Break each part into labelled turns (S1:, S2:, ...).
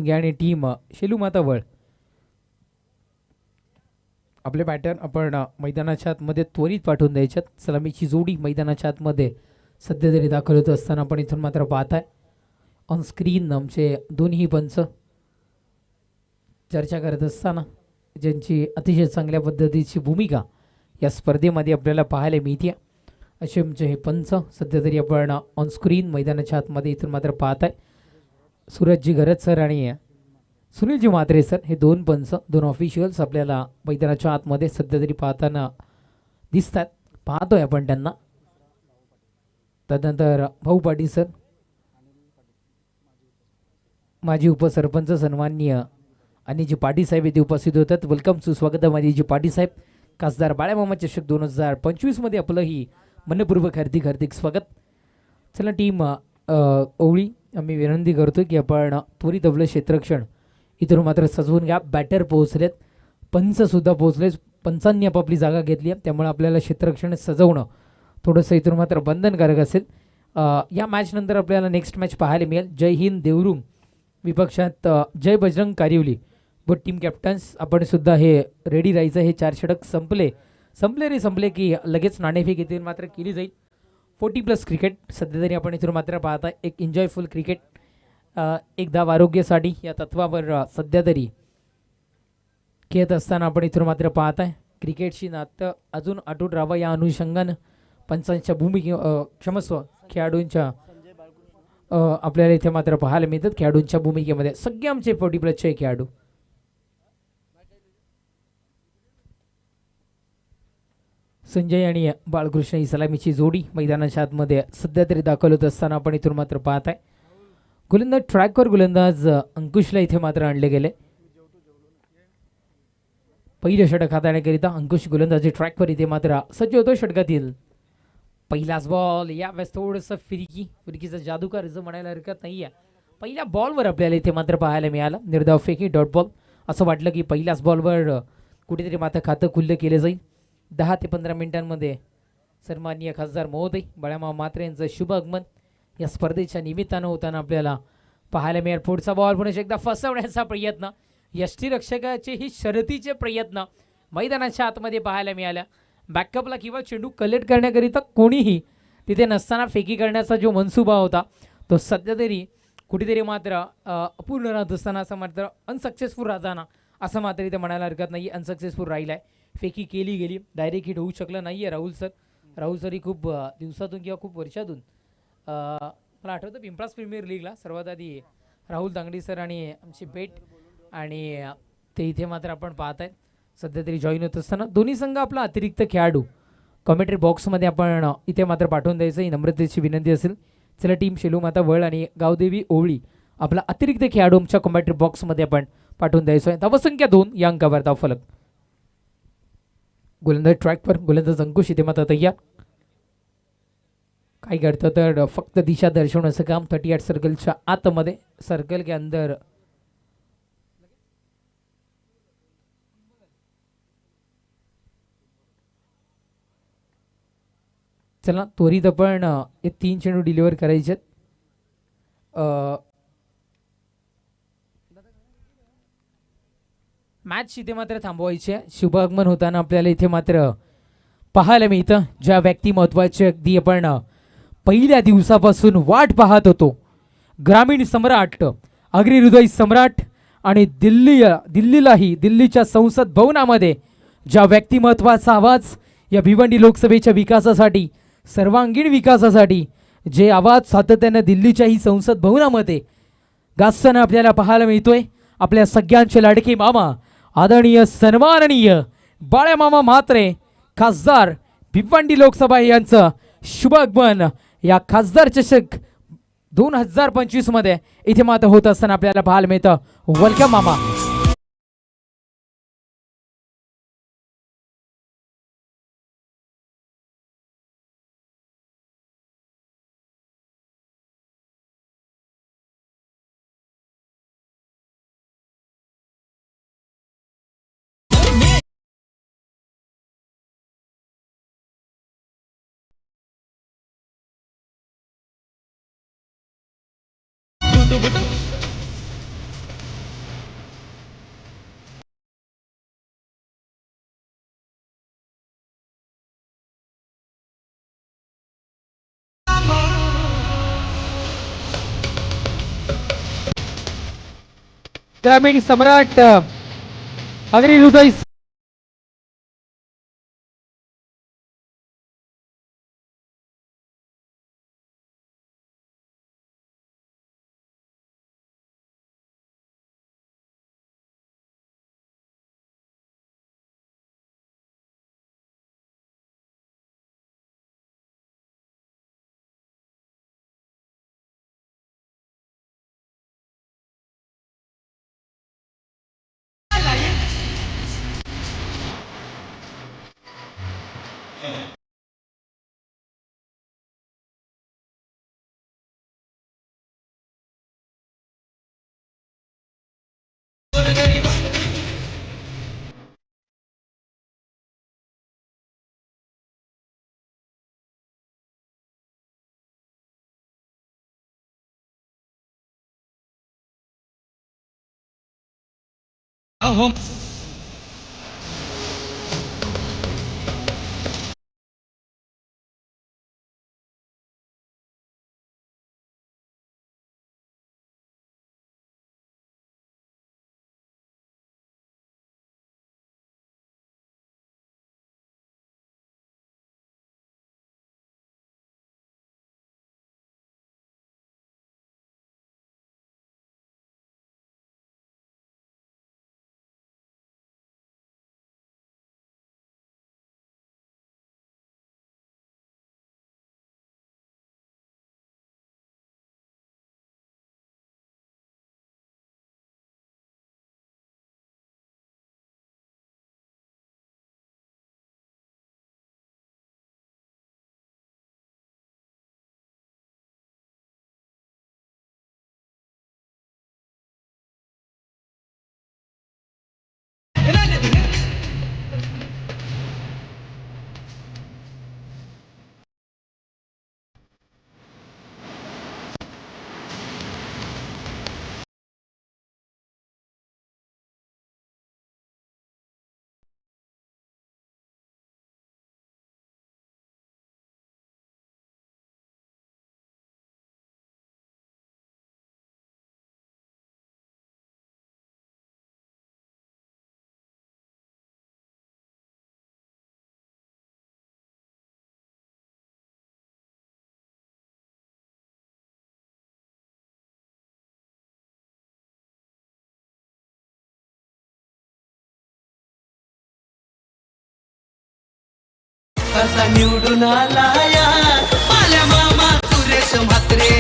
S1: घ्या आणि टीम शेलू मातावळ आपले पॅटर्न आपण मैदानाच्या आतमध्ये त्वरित पाठवून द्यायच्यात. सलामीची जोडी मैदानाच्या आतमध्ये सध्या तरी दाखल होत असताना आपण इथून मात्र पाहताय ऑन स्क्रीन आमचे दोन्ही पंच चर्चा करत असताना ज्यांची अतिशय चांगल्या पद्धतीची भूमिका या स्पर्धेमध्ये आपल्याला पाहायला मिळते असे आमचे हे पंच सध्या तरी आपण ऑन स्क्रीन मैदानाच्या आतमध्ये इथून मात्र पाहताय. सूरजजी गरज सर आणि सुनीलजी म्हात्रे सर हे दोन पंच दोन ऑफिशियल्स आपल्याला मैदानाच्या आतमध्ये सध्या तरी पाहताना दिसतात. पाहतोय आपण त्यांना. त्यानंतर भाऊ पाटील सर माजी उपसरपंच सन्माननीय आणि जे पाटील साहेब येथे उपस्थित होतात. वेलकम सुस्वागत माझे जे पाटील साहेब. खासदार बाळामामा चषक 2025 मध्ये आपलं ही मनपूर्वक हार्दिक हार्दिक स्वागत. चला टीम ओवळी आम्ही विनंती करतो की आपण त्वरित आपलं क्षेत्ररक्षण इथून मात्र सजवून घ्या. बॅटर पोहोचलेत, पंचसुद्धा पोहोचले. पंचांनी आपापली जागा घेतली आहे त्यामुळे आपल्याला क्षेत्ररक्षण सजवणं थोडंसं इथून मात्र बंधनकारक असेल. या मॅचनंतर आपल्याला नेक्स्ट मॅच पाहायला मिळेल. जय हिंद देवरुंग विपक्षात जय बजरंग कारिवली. व टीम कॅप्टन्स आपण सुद्धा हे रेडी राहायचं. हे 4 षटक संपले की लगेच नाणेफेक इथून मात्र केली जाईल. 40+ क्रिकेट सध्या तरी आपण इथून मात्र पाहता एक एन्जॉयफुल क्रिकेट. एक धाव आरोग्यासाठी या तत्वावर सध्या तरी खेळत असताना आपण इथून मात्र पाहताय क्रिकेटशी नातं अजून अटूट राहावं या अनुषंगानं पंचांच्या क्षमस्व खेळाडूंच्या आपल्याला इथे मात्र पाहायला मिळतात. खेळाडूंच्या भूमिकेमध्ये सगळे आमचे 40+ खेळाडू. संजय आणि बाळकृष्ण ही सलामीची जोडी मैदानाच्या आतमध्ये सध्या तरी दाखल होत असताना आपण इथून मात्र पाहताय गोलंदाज ट्रॅकवर गोलंदाज अंकुशला इथे मात्र आणले गेले. पहिलं षटक हाताळण्याकरिता अंकुश गोलंदाजी ट्रॅकवर इथे मात्र सज्ज होतो. षटकातील पहिलाच बॉल. यावेळेस थोडंसं फिरकीचा जादूगार जो म्हणायला हरकत नाही आहे. पहिल्या बॉलवर आपल्याला इथे मात्र पाहायला मिळालं निर्धाव फेकी डॉट बॉल. असं वाटलं की पहिल्याच बॉलवर कुठेतरी मात्र खातं खुल्लं केलं जाईल. 10 ते 15 मिनिटांमध्ये सन्माननीय खासदार महोदय बाळामामा म्हात्रे यांचं शुभ आगमन या स्पर्धेच्या निमित्तानं होताना आपल्याला पाहायला मिळेल. पुढचा बॉल पुन्हा एकदा फसवण्याचा प्रयत्न. यष्टीरक्षकाचे ही शर्यतीचे प्रयत्न मैदानाच्या आतमध्ये पाहायला मिळाल्या. बॅकअपला किंवा चेंडू कलेक्ट करण्याकरिता कोणीही तिथे नसताना फेकी करण्याचा जो मनसुबा होता तो सध्या तरी कुठेतरी मात्र अपूर्ण राहत असताना असं मात्र अनसक्सेसफुल राहताना असं मात्र इथे म्हणायला हरकत नाही. अनसक्सेसफुल राहिला आहे. फेकी केली गेली. डायरेक्ट हिट होऊ शकलं नाही आहे राहुल सर ही खूप दिवसातून किंवा खूप वर्षातून मला आठवतं पिंपळास प्रीमियर लीगला सर्वात आधी राहुल दांगडी सर आणि आमची भेट आणि ते इथे मात्र आपण पाहत आहेत सध्या तरी जॉईन होत असताना दोन्ही संघ आपला अतिरिक्त खेळाडू कॉमेंट्री बॉक्समध्ये आपण इथे मात्र पाठवून द्यायचं ही नम्रतेची विनंती असेल. चला टीम शेलू माता वळ आणि गावदेवी ओवळी आपला अतिरिक्त खेळाडू आमच्या कॉमेंट्री बॉक्समध्ये आपण पाठवून द्यायचो आहे. धावसंख्या 2 या अंकावर धावफलक. गोलंदाज ट्रॅकवर गोलंदाज अंकुश इथे मात्र तयार. काय करतं तर फक्त दिशा दर्शवण्याचं काम 38 सर्कलच्या आतमध्ये सर्कल के अंदर चला त्वरित आपण हे 3 चेंडू डिलिव्हर करायचे. मॅच इथे मात्र थांबवायचे. शुभ आगमन होताना आपल्याला इथे मात्र पाहायला मिळतं ज्या व्यक्ती महत्वाचे अगदी आपण पहिल्या दिवसापासून वाट पाहत होतो. ग्रामीण सम्राट अग्री हृदय सम्राट आणि दिल्लीलाही दिल्लीच्या संसद भवनामध्ये ज्या व्यक्तिमत्वाचा आवाज या भिवंडी लोकसभेच्या विकासासाठी सर्वांगीण विकासासाठी जे आवाज सातत्यानं दिल्लीच्याही संसद भवनामध्ये गाजताना आपल्याला पाहायला मिळतोय. आपल्या सगळ्यांचे लाडके मामा आदरणीय सन्माननीय बाळामामा म्हात्रे खासदार भिवंडी लोकसभा यांचं शुभ आगमन या खासदार चषक 2025 मध्ये इथे मात्र होत असताना आपल्याला पाहायला मिळतं. वेलकम मामा. ग्रामीण सम्राट अग्री हृदय
S2: कसा निवडून आला या आल्या मामा सुरेश म्हात्रे.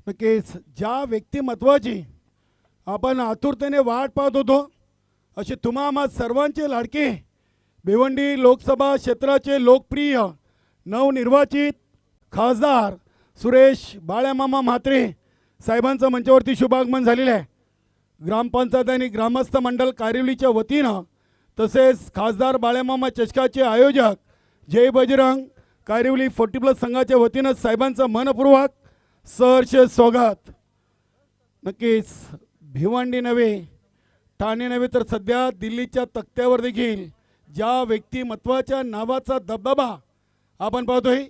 S3: नक्कीच ज्या व्यक्तिमत्वाची आपण आतुरतेने वाट पाहत होतो असे तुम्हा आम्हा सर्वांचे लाडके भिवंडी लोकसभा क्षेत्राचे लोकप्रिय नवनिर्वाचित खासदार सुरेश बाळ्यामामा म्हात्रे साहेबांचं मंचावरती शुभागमन झालेलं आहे. ग्रामपंचायत आणि ग्रामस्थ मंडळ कारिवलीच्या वतीनं तसेच खासदार बाळ्यामामा चषकाचे आयोजक जय बजरंग कारिवली 40+ संघाच्या वतीनं साहेबांचं मनपूर्वक सहर्ष स्वागत. नक्कीच भिवंडी नव्हे ठाणे नव्हे तर सध्या दिल्लीच्या तख्त्यावर देखील ज्या व्यक्तिमत्वाच्या नावाचा दबदबा आपण पाहतोय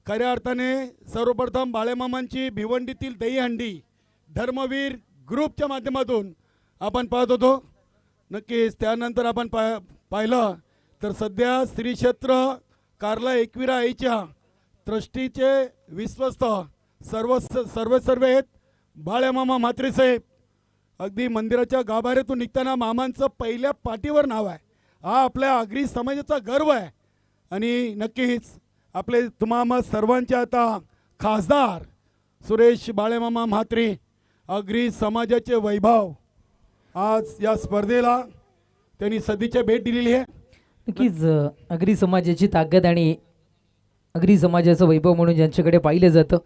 S3: खऱ्या अर्थाने सर्वप्रथम बाळ्यामामांची भिवंडीतील दहीहंडी धर्मवीर ग्रुपच्या माध्यमातून आपण पाहत होतो. नक्कीच त्यानंतर आपण पाहिलं तर सध्या श्री क्षेत्र कार्ला एकविरा आईच्या ट्रस्टीचे विश्वस्त सर्व आहेत बाळ्यामामा म्हात्रे साहेब. अगदी मंदिराच्या गाभाऱ्यातून निघताना मामांचं पहिल्या पाठीवर नाव आहे. हा आपल्या आगरी समाजाचा गर्व आहे आणि नक्कीच आपले तुम्हा सर्वांचे आता खासदार सुरेश बाळ्यामामा म्हात्रे आगरी समाजाचे वैभव आज या स्पर्धेला त्यांनी सदिच्छा भेट दिलेली आहे.
S1: नक्कीच आगरी समाजाची ताकद आणि आगरी समाजाचं वैभव म्हणून ज्यांच्याकडे पाहिलं जातं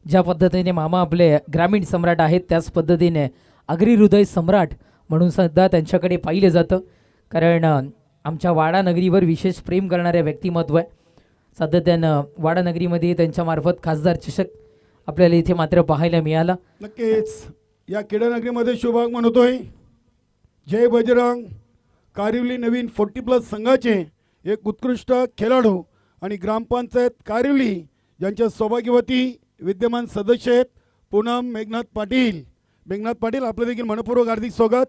S1: ज्या पद्धतीने मामा आपले ग्रामीण सम्राट आहेत त्याच पद्धतीने आगरी हृदय सम्राट म्हणून सुद्धा त्यांच्याकडे पाहिलं जातं, कारण आमच्या वाडा नगरीवर विशेष प्रेम करणाऱ्या व्यक्तिमत्व आहे. सातत्यानं वाडा नगरीमध्ये त्यांच्यामार्फत खासदार चषक आपल्याला इथे मात्र पाहायला मिळाला.
S3: नक्कीच या क्रीडानगरीमध्ये शुभागमन होतोय. जय बजरंग कारिवली नवीन 40+ संघाचे एक उत्कृष्ट खेळाडू आणि ग्रामपंचायत कारिवली ज्यांच्या सौभाग्यवती विद्यमान सदस्य आहेत पूनम मेघनाथ पाटील. मेघनाथ पाटील आपलं देखील मनपूर्वक हार्दिक स्वागत.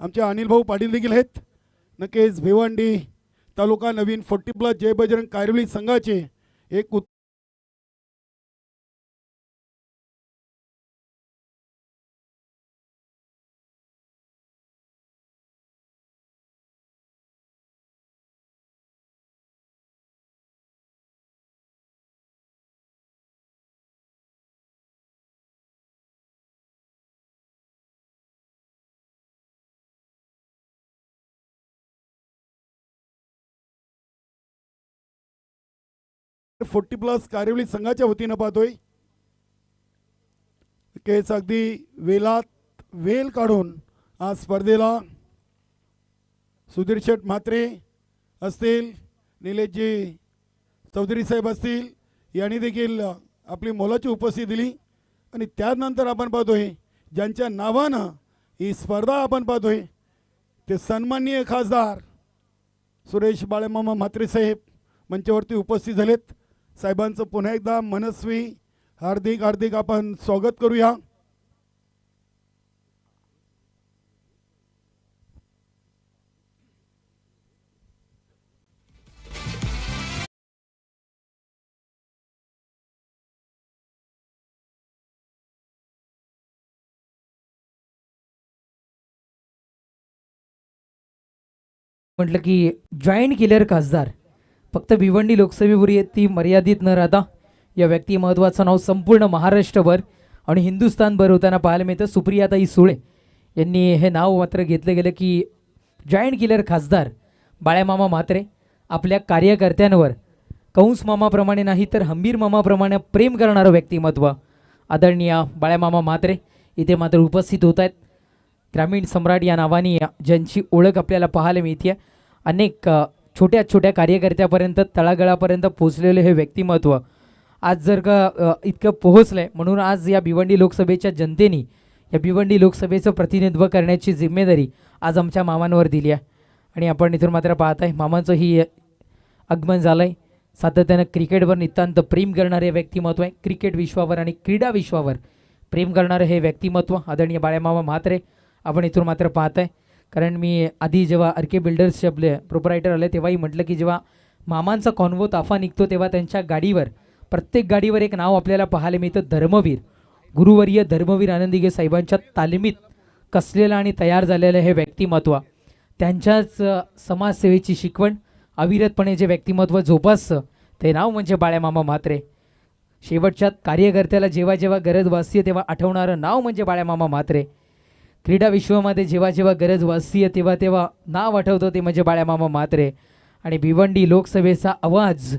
S3: आमचे अनिल भाऊ पाटील देखील आहेत. नक्कीच भिवंडी तालुका नवीन 40+ जय बजरंग कारिवली संघाचे एक +40 कारिवली संघाच्या वतीनं पाहतोय. केस अगदी वेलात वेल काढून आज स्पर्धेला सुधीर शेठ म्हात्रे असतील, निलेशजी चौधरी साहेब असतील यांनी देखील आपली मोलाची उपस्थिती दिली. आणि त्यानंतर आपण पाहतोय ज्यांच्या नावानं ही स्पर्धा आपण पाहतोय ते सन्माननीय खासदार सुरेश बाळेमामा म्हात्रे साहेब मंचावरती उपस्थित झालेत. साहेबांचं पुन्हा एकदा मनस्वी हार्दिक हार्दिक आपण स्वागत करूया.
S1: म्हटलं की जॉईंट किलर खासदार फक्त भिवंडी लोकसभेपुरती मर्यादित न राहता या व्यक्तिमत्वाचं नाव संपूर्ण महाराष्ट्रभर आणि हिंदुस्थानभर होताना पाहायला मिळतं. सुप्रियाताई सुळे यांनी हे नाव मात्र घेतलं गेलं की जॉईंट किलर खासदार बाळ्यामामा म्हात्रे आपल्या कार्यकर्त्यांवर कंस मामाप्रमाणे नाही तर हंबीर मामाप्रमाणे प्रेम करणारं व्यक्तिमत्व आदरणीय बाळ्यामामा म्हात्रे इथे मात्र उपस्थित होत आहेत. ग्रामीण सम्राट या नावाने ज्यांची ओळख आपल्याला पाहायला मिळते. अनेक छोट्या छोट्या कार्यकर्त्यापर्यंत तळागाळापर्यंत पोहोचलेले हे व्यक्तिमत्व आज जर का इतकं पोहोचलंय म्हणून आज या भिवंडी लोकसभेच्या जनतेने या भिवंडी लोकसभेचं प्रतिनिधित्व करण्याची जिम्मेदारी आज आमच्या मामांवर दिली आहे. आणि आपण इथून मात्र पाहत आहे मामांचं ही आगमन झालं आहे. सातत्यानं क्रिकेटवर नितांत प्रेम करणारे व्यक्तिमत्व आहे. क्रिकेट विश्वावर आणि क्रीडा विश्वावर प्रेम करणारं हे व्यक्तिमत्व आदरणीय बाळ्यामामा म्हात्रे आपण इथून मात्र पाहत आहे. कारण मी आधी जेव्हा आर.के. बिल्डर्सचे आपले प्रोपरायटर आले तेव्हाही म्हटलं की जेव्हा मामांचा कॉन्वो ताफा निघतो तेव्हा त्यांच्या गाडीवर प्रत्येक गाडीवर एक नाव आपल्याला पाहायला मिळतं, धर्मवीर. गुरुवर्य धर्मवीर आनंदीगे साहेबांच्या तालमीत कसलेलं आणि तयार झालेलं हे व्यक्तिमत्व, त्यांच्याच समाजसेवेची शिकवण अविरतपणे जे व्यक्तिमत्व जोपासतं ते नाव म्हणजे बाळ्यामामा म्हात्रे. शेवटच्या कार्यकर्त्याला जेव्हा जेव्हा गरज भासते तेव्हा आठवणारं नाव म्हणजे बाळ्यामामा म्हात्रे. क्रीडा विश्वामध्ये जेव्हा जेव्हा गरज भासते तेव्हा तेव्हा नाव आठवतं ते म्हणजे बाळ्यामामा म्हात्रे. आणि भिवंडी लोकसभेचा आवाज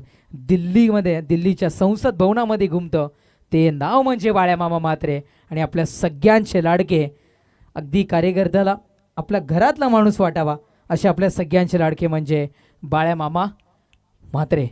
S1: दिल्लीमध्ये दिल्लीच्या संसद भवनामध्ये घुमतं ते नाव म्हणजे बाळ्यामामा म्हात्रे. आणि आपल्या सगळ्यांचे लाडके, अगदी कार्यकर्त्याला आपल्या घरातला माणूस वाटावा असे आपल्या सगळ्यांचे लाडके म्हणजे बाळ्यामामा म्हात्रे.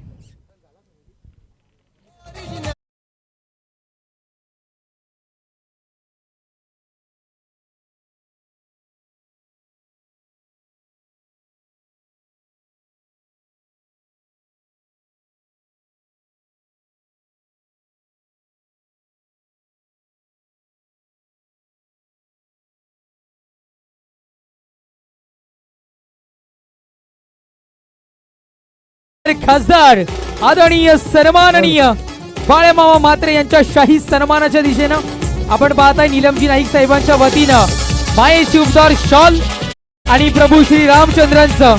S1: खासदार आदरणीय सन्माननीय बाळ्यामामा म्हात्रे यांच्या शाही सन्मानाच्या दिशेनं आपण पाहताय नीलमजी नाईक साहेबांच्या वतीनं मायेशी उपदार शॉल आणि प्रभू श्री रामचंद्रांचं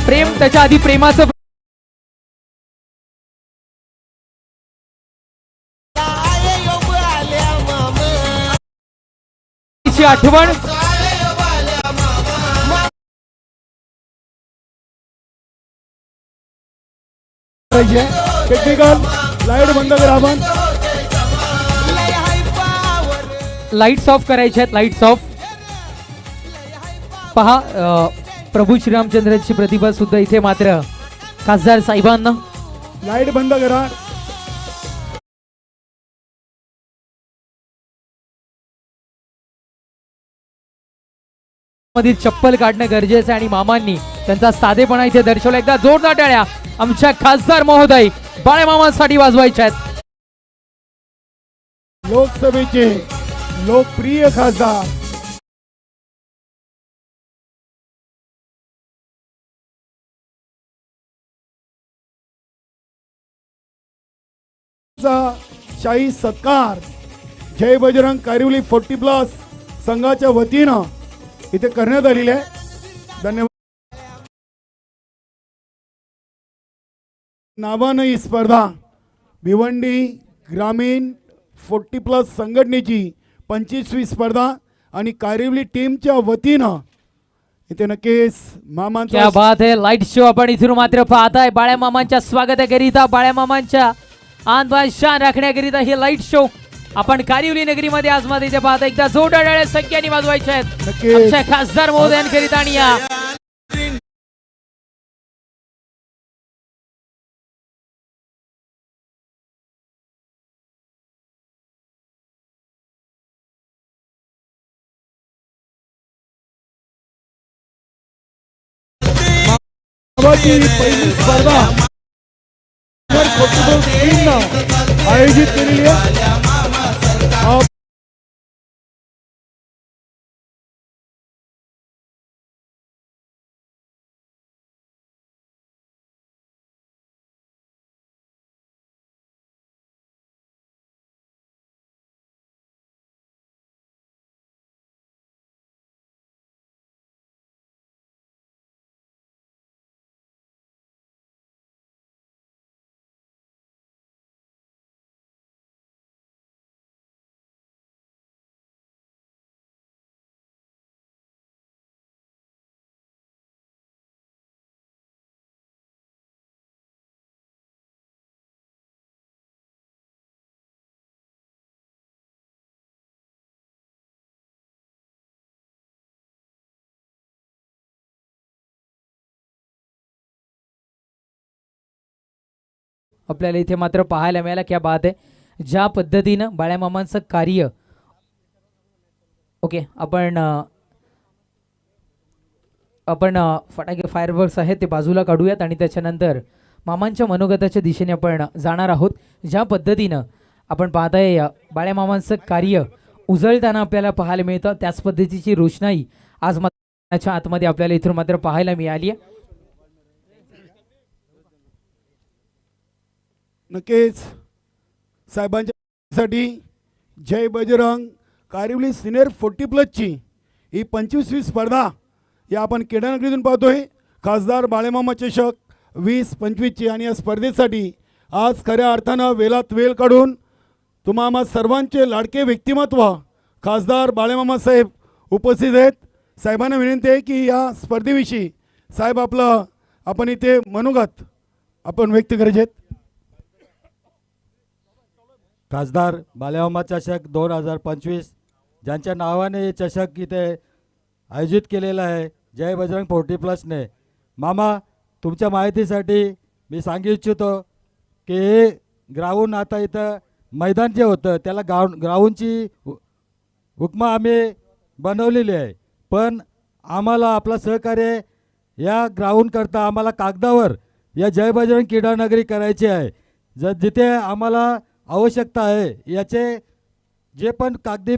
S1: प्रेम, त्याच्या आधी प्रेमाचं आठवण
S3: टेक्निकल लाईट बंद करा. आपण
S1: लाईट्स ऑफ करायचे आहेत, लाईट्स ऑफ. पहा प्रभू श्रीरामचंद्राची प्रतिभा सुद्धा इथे मात्र खासदार साहेबांना
S3: लाईट बंद करा.
S1: मध्ये चप्पल काढणं गरजेचं आहे आणि मामांनी त्यांचा साधेपणा इथे दर्शवला. एकदा जोरदार टाळ्या आमच्या खासदार महोदय बाळे मामांसाठी वाजवायच्या आहेत.
S3: लोकसभेचे लोकप्रिय खासदार शाही सत्कार जय बजरंग कारिवली 40+ संघाच्या वतीनं इथे करण्यात आलेले आहे. धन्यवाद. नावानं ही स्पर्धा भिवंडी ग्रामीण 40+ संघटनेची 25वी स्पर्धा आणि कारिवली टीमच्या वतीनं इथे नक्कीच मामांचा
S1: क्या बात है. लाईट शो आपण इथून मात्र पाहताय. बाळ्या मामांच्या स्वागताकरिता बाळ्या मामांच्या आनबान शान राखण्याकरिता हे लाईट शो आपण कारिवली नगरीमध्ये आज मध्ये इथे पाहता. एकदा जोरदार टाळ्या संख्येने वाजवायच्या आहेत
S3: नक्कीच.
S1: आमच्या खासदार महोदयांकरिता. आणि या
S3: पहिली स्पर्धा आयोजित केलेली आहे.
S1: आपल्याला इथे मात्र पाहायला मिळालं. क्या बात आहे. ज्या पद्धतीनं बाळ्या मामांचं कार्य. ओके आपण फटाके फायरवर्क्स आहेत ते बाजूला काढूयात आणि त्याच्यानंतर मामांच्या मनोगताच्या दिशेने आपण जाणार आहोत. ज्या पद्धतीनं आपण पाहताय बाळ्या मामांचं कार्य उजळताना आपल्याला पाहायला मिळतं त्याच पद्धतीची रोषणाई आज मात्र आतमध्ये आपल्याला इथून मात्र पाहायला मिळाली आहे.
S3: नक्कीच साहेबांच्या साठी जय बजरंग कारिवली सिनियर 40+ ची ही 25वी स्पर्धा या आपण केडानगरीतून पाहतोय. खासदार बाळेमामा चषक 20-25 ची आणि या स्पर्धेसाठी आज खऱ्या अर्थानं वेलात वेल काढून तुम्हा सर्वांचे लाडके व्यक्तिमत्व खासदार बाळेमामा साहेब उपस्थित आहेत. साहेबांना विनंती आहे की या स्पर्धेविषयी साहेब आपण इथे मनोगत आपण व्यक्त करायचे आहेत.
S4: खासदार बाळेमामा चषक 2025 ज्यांच्या नावाने हे चषक इथे आयोजित केलेलं आहे जय बजरंग 40+ ने. मामा तुमच्या माहितीसाठी मी सांगू इच्छितो की हे ग्राउंड आता इथं मैदान जे होतं त्याला ग्राउंडची हुकमा आम्ही बनवलेली आहे. पण आम्हाला आपलं सहकार्य या ग्राउंडकरता आम्हाला कागदावर या जय बजरंग क्रीडानगरी करायची आहे. जिथे आम्हाला आवश्यकता आहे याचे जे पण कागदी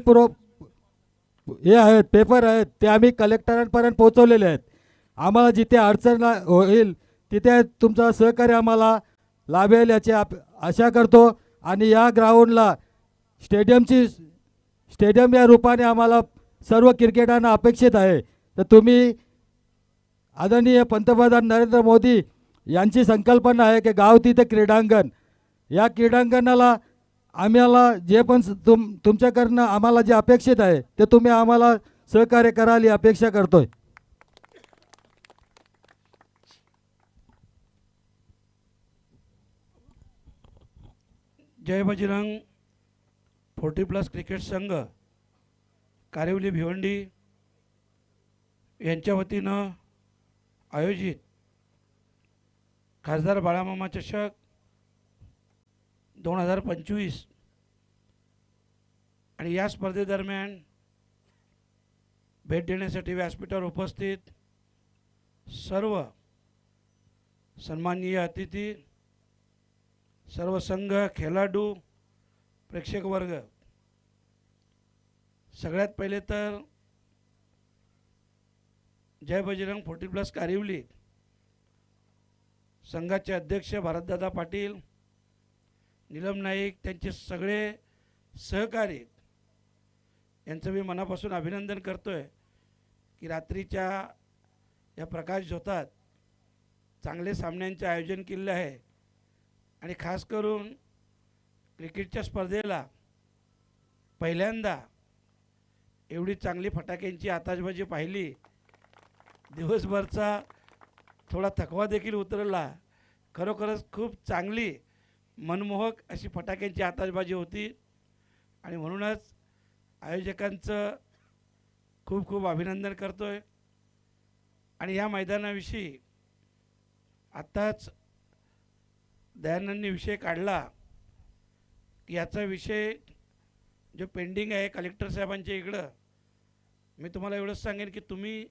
S4: हे आहेत पेपर आहेत ते आम्ही कलेक्टरांपर्यंत पोहोचवलेले आहेत. आम्हाला जिथे अडचण होईल तिथे तुमचं सहकार्य आम्हाला लाभेल याची आशा करतो. आणि या ग्राउंडला स्टेडियम या रूपाने आम्हाला सर्व क्रिकेटांना अपेक्षित आहे. तर तुम्ही आदरणीय पंतप्रधान नरेंद्र मोदी यांची संकल्पना आहे की गाव तिथे क्रीडांगण. या क्रीडांगणाला आम्हाला जे पण तुमच्याकडनं आम्हाला जे अपेक्षित आहे ते तुम्ही आम्हाला सहकार्य कराल ही अपेक्षा करतोय.
S5: जय बजरंग 40+ क्रिकेट संघ कारिवली भिवंडी यांच्या वतीनं आयोजित खासदार बाळामामा चषक 2025 आणि या स्पर्धेदरम्यान भेट देण्यासाठी व्यासपीठावर उपस्थित सर्व सन्माननीय अतिथी, सर्व संघ, खेळाडू, प्रेक्षक वर्ग, सगळ्यात पहिले तर जय बजरंग 40+ कारिवली संघाचे अध्यक्ष भारतदादा पाटील, नीलम नाईक, त्यांचे सगळे सहकारी यांचं मी मनापासून अभिनंदन करतोय की रात्रीच्या या प्रकाश झोतात चांगले सामन्यांचे आयोजन केले आहे आणि खास करून क्रिकेटच्या स्पर्धेला पहिल्यांदा एवढी चांगली फटाक्यांची आताशबाजी पाहिली. दिवसभरचा थोडा थकवा देखील उतरला. खरोखरच खूप चांगली मनमोहक अशी फटाक्यांची आताशबाजी होती आणि म्हणूनच आयोजकांचं खूप खूप अभिनंदन करतोय. आणि या मैदानाविषयी आत्ताच दयानंदनी विषय काढला की याचा विषय जो पेंडिंग आहे कलेक्टर साहेबांच्या इकडं, मी तुम्हाला एवढंच सांगेन की तुम्ही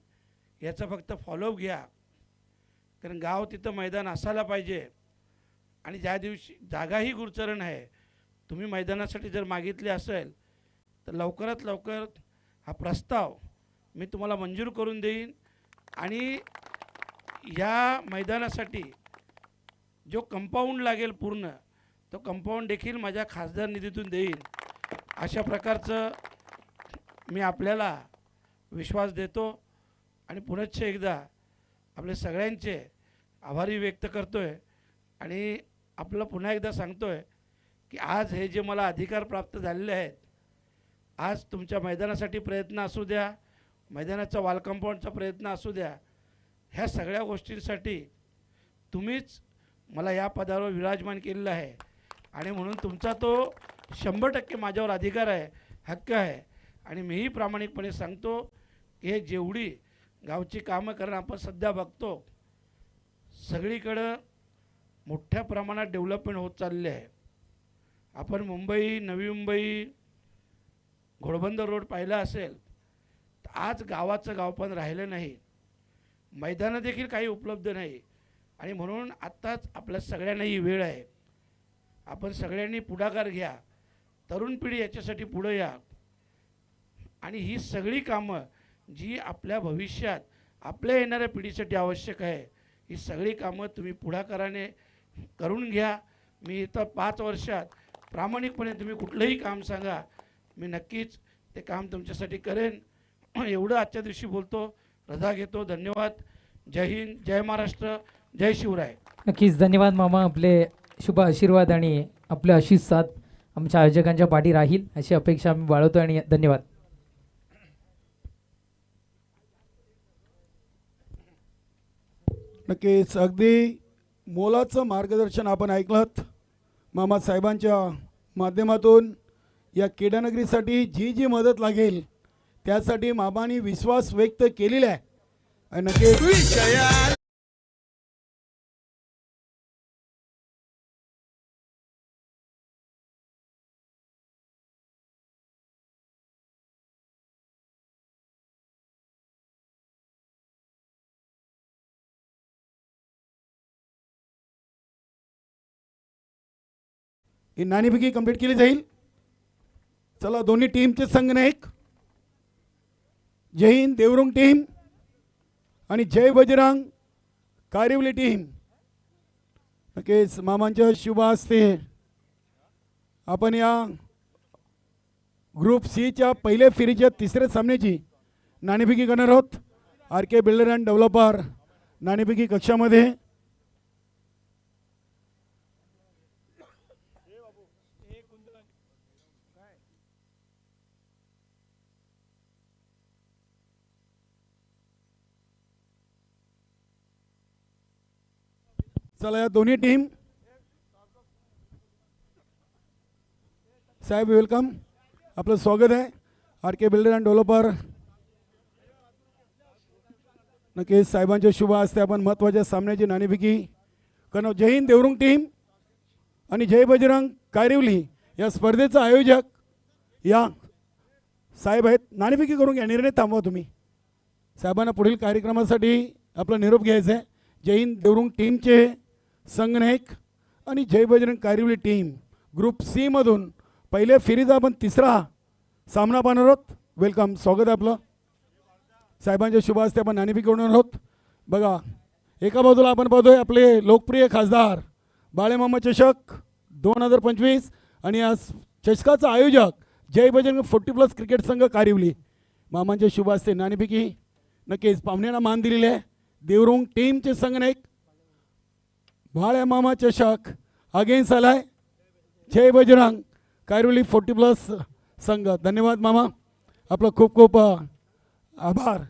S5: याचा फक्त फॉलोअप घ्या, कारण गाव तिथं मैदान असायला पाहिजे. आणि ज्या दिवशी जागाही गुरचरण आहे, तुम्ही मैदानासाठी जर मागितले असेल तर लवकरात लवकर हा प्रस्ताव मी तुम्हाला मंजूर करून देईन आणि या मैदानासाठी जो कंपाऊंड लागेल पूर्ण तो कंपाऊंड देखील माझ्या खासदार निधीतून देईन. अशा प्रकारचं मी आपल्याला विश्वास देतो आणि पुनश्च एकदा आपले सगळ्यांचे आभारी व्यक्त करतोय आणि आपलं पुन्हा एकदा सांगतोय की आज हे जे मला अधिकार प्राप्त झालेले आहेत, आज तुमच्या मैदानासाठी प्रयत्न असू द्या, मैदानाचा वॉल कंपाऊंडचा प्रयत्न असू द्या, ह्या सगळ्या गोष्टींसाठी तुम्हीच मला या पदावर विराजमान केलेलं आहे आणि म्हणून तुमचा तो 100% माझ्यावर अधिकार आहे, हक्क आहे. आणि मीही प्रामाणिकपणे सांगतो की हे जेवढी गावची कामं करणं आपण सध्या बघतो, सगळीकडं मोठ्या प्रमाणात डेव्हलपमेंट होत चालले आहे. आपण मुंबई, नवी मुंबई, घोडबंदर रोड पाहिला असेल तर आज गावाचं गावपण राहिलं नाही, मैदानं देखील काही उपलब्ध नाही. आणि म्हणून आत्ताच आपल्या सगळ्यांना ही वेळ आहे, आपण सगळ्यांनी पुढाकार घ्या, तरुण पिढी याच्यासाठी पुढं या आणि ही सगळी कामं जी आपल्या भविष्यात आपल्या येणाऱ्या पिढीसाठी आवश्यक आहे, ही सगळी कामं तुम्ही पुढाकाराने करून घ्या. मी इथं 5 वर्षात प्रामाणिकपणे तुम्ही कुठलंही काम सांगा, मी नक्कीच ते काम तुमच्यासाठी करेन. एवढं आजच्या दिवशी बोलतो, रजा घेतो. धन्यवाद. जय हिंद, जय महाराष्ट्र, जय शिवराय.
S1: नक्कीच धन्यवाद मामा. आपले शुभ आशीर्वाद आणि आपले आशीष साथ आमच्या आयोजकांच्या पाठी राहील अशी अपेक्षा आम्ही बाळगतो आणि धन्यवाद.
S3: नक्कीच अगदी मोलाचं मार्गदर्शन आपण ऐकलंत मामा साहेबांच्या माध्यमातून. या क्रीडानगरीसाठी जी जी मदत लागेल त्यासाठी मामानी विश्वास व्यक्त केलेला आहे आणि नक्कीच ही नाणेफेकी कंप्लीट केली जाईल. चला दोन्ही टीमचे संघनायक, जय हिंद देवरुंग टीम आणि जय बजरंग कारिवली टीम. नक्कीच मामांच्या शुभ हस्ते आपण या ग्रुप सीच्या पहिल्या फेरीच्या तिसऱ्या सामन्याची नाणेफेकी करणार आहोत. RK बिल्डर अँड डेव्हलपर नाणेफेकी कक्षामध्ये. चला या दोन्ही टीम साहेब वेलकम, आपलं स्वागत आहे. RK बिल्डर अँड डेव्हलपर नक्कीच साहेबांच्या शुभ हस्ते आपण महत्त्वाच्या सामन्याची नाणेफेकी कारण जय हिंद देवरुंग टीम आणि जय बजरंग कारिवली या स्पर्धेचा आयोजक या साहेब आहेत. नाणेफेकी करून घ्या, निर्णय थांबवा तुम्ही. साहेबांना पुढील कार्यक्रमासाठी आपला निरोप घ्यायचा आहे. जय हिंद देवरुंग टीमचे संगनायक आणि जय बजरंग कारिवली टीम ग्रुप सी मधून पहिल्या फेरीचा आपण तिसरा सामना पाहणार आहोत. वेलकम, स्वागत आहे आपलं. साहेबांच्या शुभ हस्ते आपण नाणेफेकी होणार आहोत. बघा, एका बाजूला आपण पाहतोय आपले लोकप्रिय खासदार बाळेमामा चषक 2025 आणि या चषकाचा आयोजक जय बजरंग 40+ क्रिकेट संघ कारिवली. मामांच्या शुभ हस्ते नाणेफेकी. नक्कीच पाहुण्यांना मान दिलेले आहे. देवरुंग टीमचे संगनायक बाळेमामा चषक अगेन्स्ट आलाय जय बजरंग कारिवली 40+ संघ. धन्यवाद मामा, आपलं खूप खूप आभार.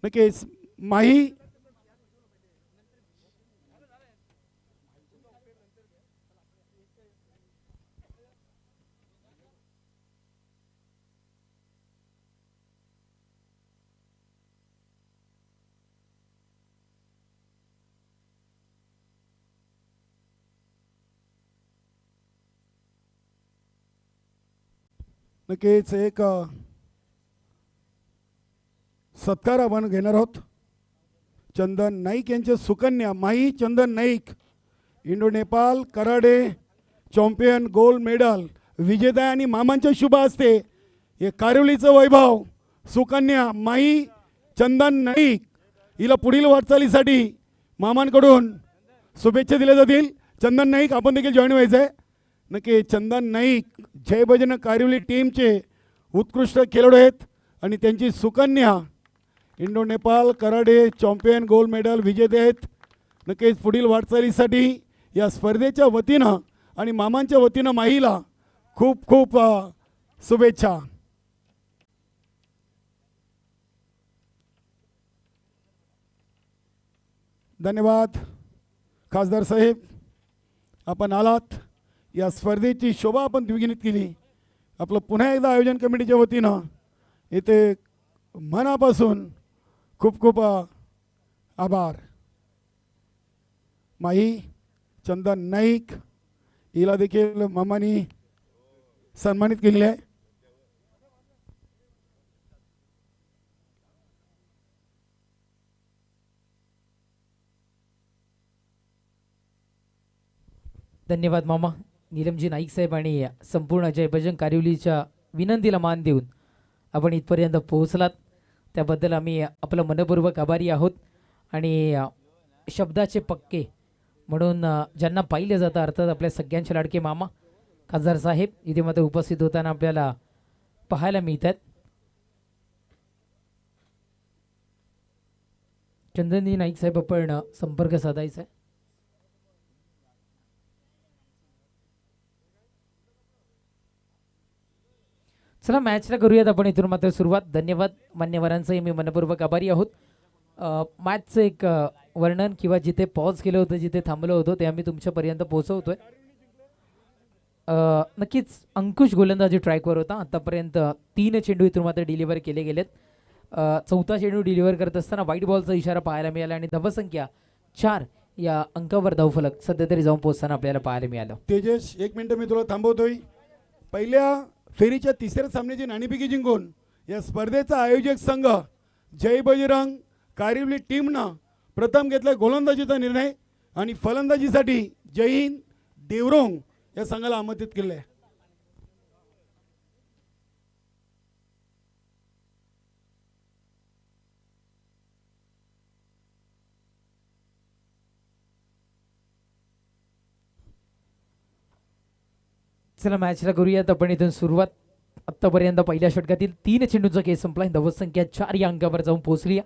S3: नक्कीच माही नक्कीच एक सत्कार आपण घेणार आहोत. चंदन नाईक यांचे Sukanya Mahi Chandan Naik Indo Nepal karate champion gold medal विजेता आणि मामांच्या शुभ हस्ते हे कारिवलीचं वैभव सुकन्या माही चंदन नाईक हिला पुढील वाटचालीसाठी मामांकडून शुभेच्छा दिल्या जातील. चंदन नाईक आपण देखील जॉईन व्हायचं आहे. नक्की चंदन नाईक जय बजरंग कारिवली टीमचे उत्कृष्ट खेळाडू आहेत आणि त्यांची Sukanya Indo Nepal karate champion gold medal विजेते आहेत. नक्कीच पुढील वाटचालीसाठी या स्पर्धेच्या वतीनं आणि मामांच्या वतीनं माहीला खूप खूप शुभेच्छा. धन्यवाद खासदार साहेब, आपण आलात. या स्पर्धेची शोभा आपण द्विगुणित केली. आपलं पुन्हा एकदा आयोजन कमिटीच्या वतीनं इथे मनापासून खूप खूप आभार. माही चंदन नाईक हिला देखील मामानी सन्मानित केलेले आहे.
S1: धन्यवाद मामा. नीलमजी नाईक साहेब आणि संपूर्ण जय बजरंग कारिवलीच्या विनंतीला मान देऊन आपण इथपर्यंत पोहोचलात त्याबद्दल आम्ही आपलं मनपूर्वक आभारी आहोत. आणि शब्दाचे पक्के म्हणून ज्यांना पाहिलं जातं अर्थात आपल्या सगळ्यांचे लाडके मामा खासदार साहेब इथे मात्र उपस्थित होताना आपल्याला पाहायला मिळतात. चंदनजी नाईक साहेब आपण संपर्क साधायचा आहे. चला मॅचला करूयात आपण इथून मात्र सुरुवात. धन्यवाद मान्यवरांचंही मी मनपूर्वक आभारी आहोत. मॅचचं एक वर्णन किंवा जिथे पॉज केलं होतं जिथे थांबलं होतं ते आम्ही तुमच्यापर्यंत पोहोचवतोय. नक्कीच अंकुश गोलंदाजी ट्रॅकवर होता. आतापर्यंत 3 चेंडू इथून मात्र डिलिव्हर केले गेलेत. 4था चेंडू डिलिव्हर करत असताना व्हाईट बॉलचा इशारा पाहायला मिळाला आणि धावसंख्या 4 या अंकावर धावफलक सध्या तरी जाऊन पोहोचताना आपल्याला पाहायला मिळालं.
S3: तेजस, 1 मिनिट मी तुला थांबवतोय. पहिल्या फेरीच्या तिसऱ्या सामन्याची नाणेफेकी जिंकून या स्पर्धेचा आयोजक संघ जय बजरंग कारिवली टीमनं प्रथम घेतला गोलंदाजीचा निर्णय आणि फलंदाजीसाठी जय हिंद देवरुंग या संघाला आमंत्रित केले.
S1: चला मॅचला करूयात आपण इथून सुरुवात. आत्तापर्यंत पहिल्या षटकातील 3 चेंडूचा खेळ संपला. धावसंख्या 4 या अंकावर जाऊन पोहोचली.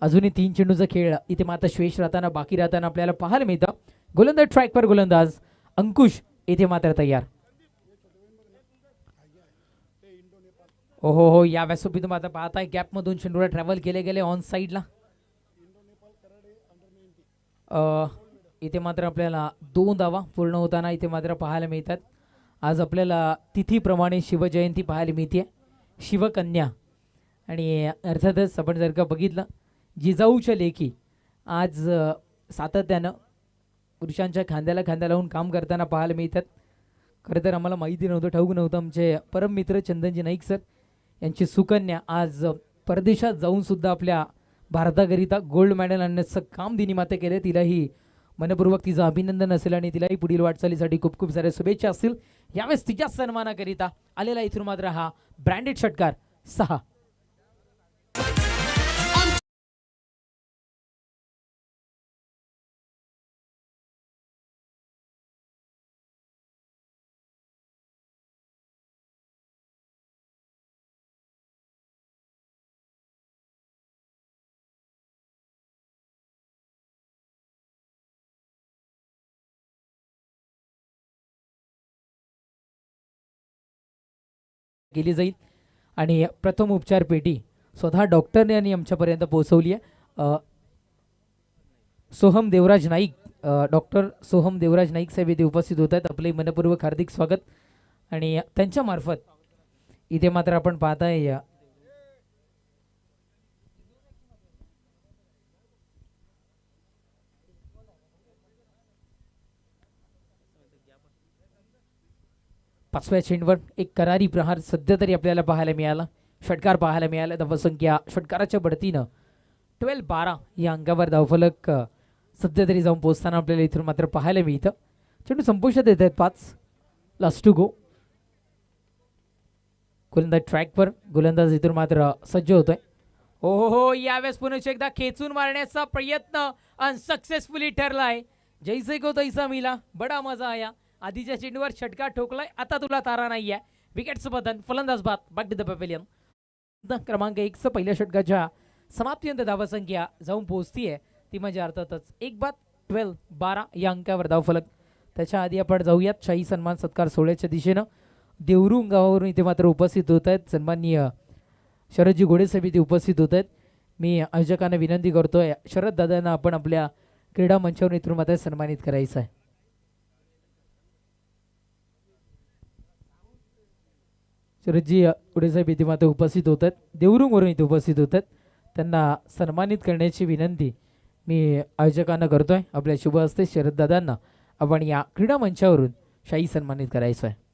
S1: अजूनही 3 चेंडूचा खेळ इथे मात्र श्वेश राहताना बाकी राहताना आपल्याला पाहायला मिळतं. गोलंदाज ट्रॅकवर गोलंदाज अंकुश इथे मात्र तयार. हो या व्यासोपी तुम्ही आता पाहताय गॅपमधून चेंडूला ट्रॅव्हल केले गेले ऑन साईडला. इथे मात्र आपल्याला 2 धावा पूर्ण होताना इथे मात्र पाहायला मिळतात. आज आपल्याला तिथीप्रमाणे शिवजयंती पाहायला मिळते शिवकन्या. आणि अर्थातच आपण जर का बघितलं जिजाऊच्या लेखी आज सातत्यानं पुरुषांच्या खांद्याला खांदा लावून काम करताना पाहायला मिळतात. खरं तर आम्हाला माहिती नव्हतं, ठाऊक नव्हतं. आमचे परम मित्र चंदनजी नाईक सर यांची सुकन्या आज परदेशात जाऊन सुद्धा आपल्या भारताकरिता गोल्ड मेडल आणण्याचं काम दिनी माते केले. तिलाही मनपूर्वक तिचं अभिनंदन असेल आणि तिलाही पुढील वाटचालीसाठी खूप खूप साऱ्या शुभेच्छा असतील. यावेळेस तिच्या सन्मानाकरिता आलेला इथून मात्र हा ब्रँडेड षटकार 6. केली जाईल आणि प्रथम उपचार पेटी स्वतः डॉक्टरने यांनी आमच्यापर्यंत पोहोचवली आहे. सोहम देवराज नाईक, डॉक्टर सोहम देवराज नाईक साहेब इथे उपस्थित होत आहेत. आपले मनपूर्वक हार्दिक स्वागत. आणि त्यांच्या मार्फत इथे मात्र आपण पाहताय पाचव्या चेंडवर एक करारी प्रहार सध्या तरी आपल्याला पाहायला मिळाला, षटकार पाहायला मिळाला. धावसंख्या षटकाराच्या बढतीनं 12-12 या अंकावर धावफलक सध्या तरी जाऊन पोहोचताना आपल्याला इथून मात्र पाहायला मिळतं. चेंडू संपुष्टात येत आहेत. 5 लास्ट टू गो. गोलंदाज ट्रॅकवर, गोलंदाज इथून मात्र सज्ज होतोय. हो हो हो, यावेळेस पुन्हा एकदा खेचून मारण्याचा प्रयत्न अनसक्सेसफुली ठरलाय. जैसे को तैसा मिला, बडा मजा आया. आधीच्या चेंडूवर षटकार ठोकलाय, आता तुला तारा नाहीये. विकेटचं बदन, फलंदाज बाद, बॅक टू द पॅव्हिलियन. क्रमांक 1 पहिल्या षटकाच्या समाप्तीनंतर धावसंख्या जाऊन पोहोचतीये ती म्हणजे अर्थातच 1-12 या अंकावर धावफलक. त्याच्या आधी आपण जाऊयात शाही सन्मान सत्कार सोहळ्याच्या दिशेनं. देवरुंग गावावरून इथे मात्र उपस्थित होत आहेत सन्माननीय शरदजी घोडेसाहेब इथे उपस्थित होत आहेत. मी आयोजकांना विनंती करतोय, शरद दादांना आपण आपल्या क्रीडा मंचावरून इथून मात्र सन्मानित करायचं आहे. शरदजी घोडेसाहेब इथे मात्र उपस्थित होत आहेत, देवरुंगवरून इथे उपस्थित होत आहेत. त्यांना सन्मानित करण्याची विनंती मी आयोजकांना करतोय. आपल्या शुभ हस्ते शरद दादांना आपण या क्रीडा मंचावरून शाही सन्मानित करायचं आहे.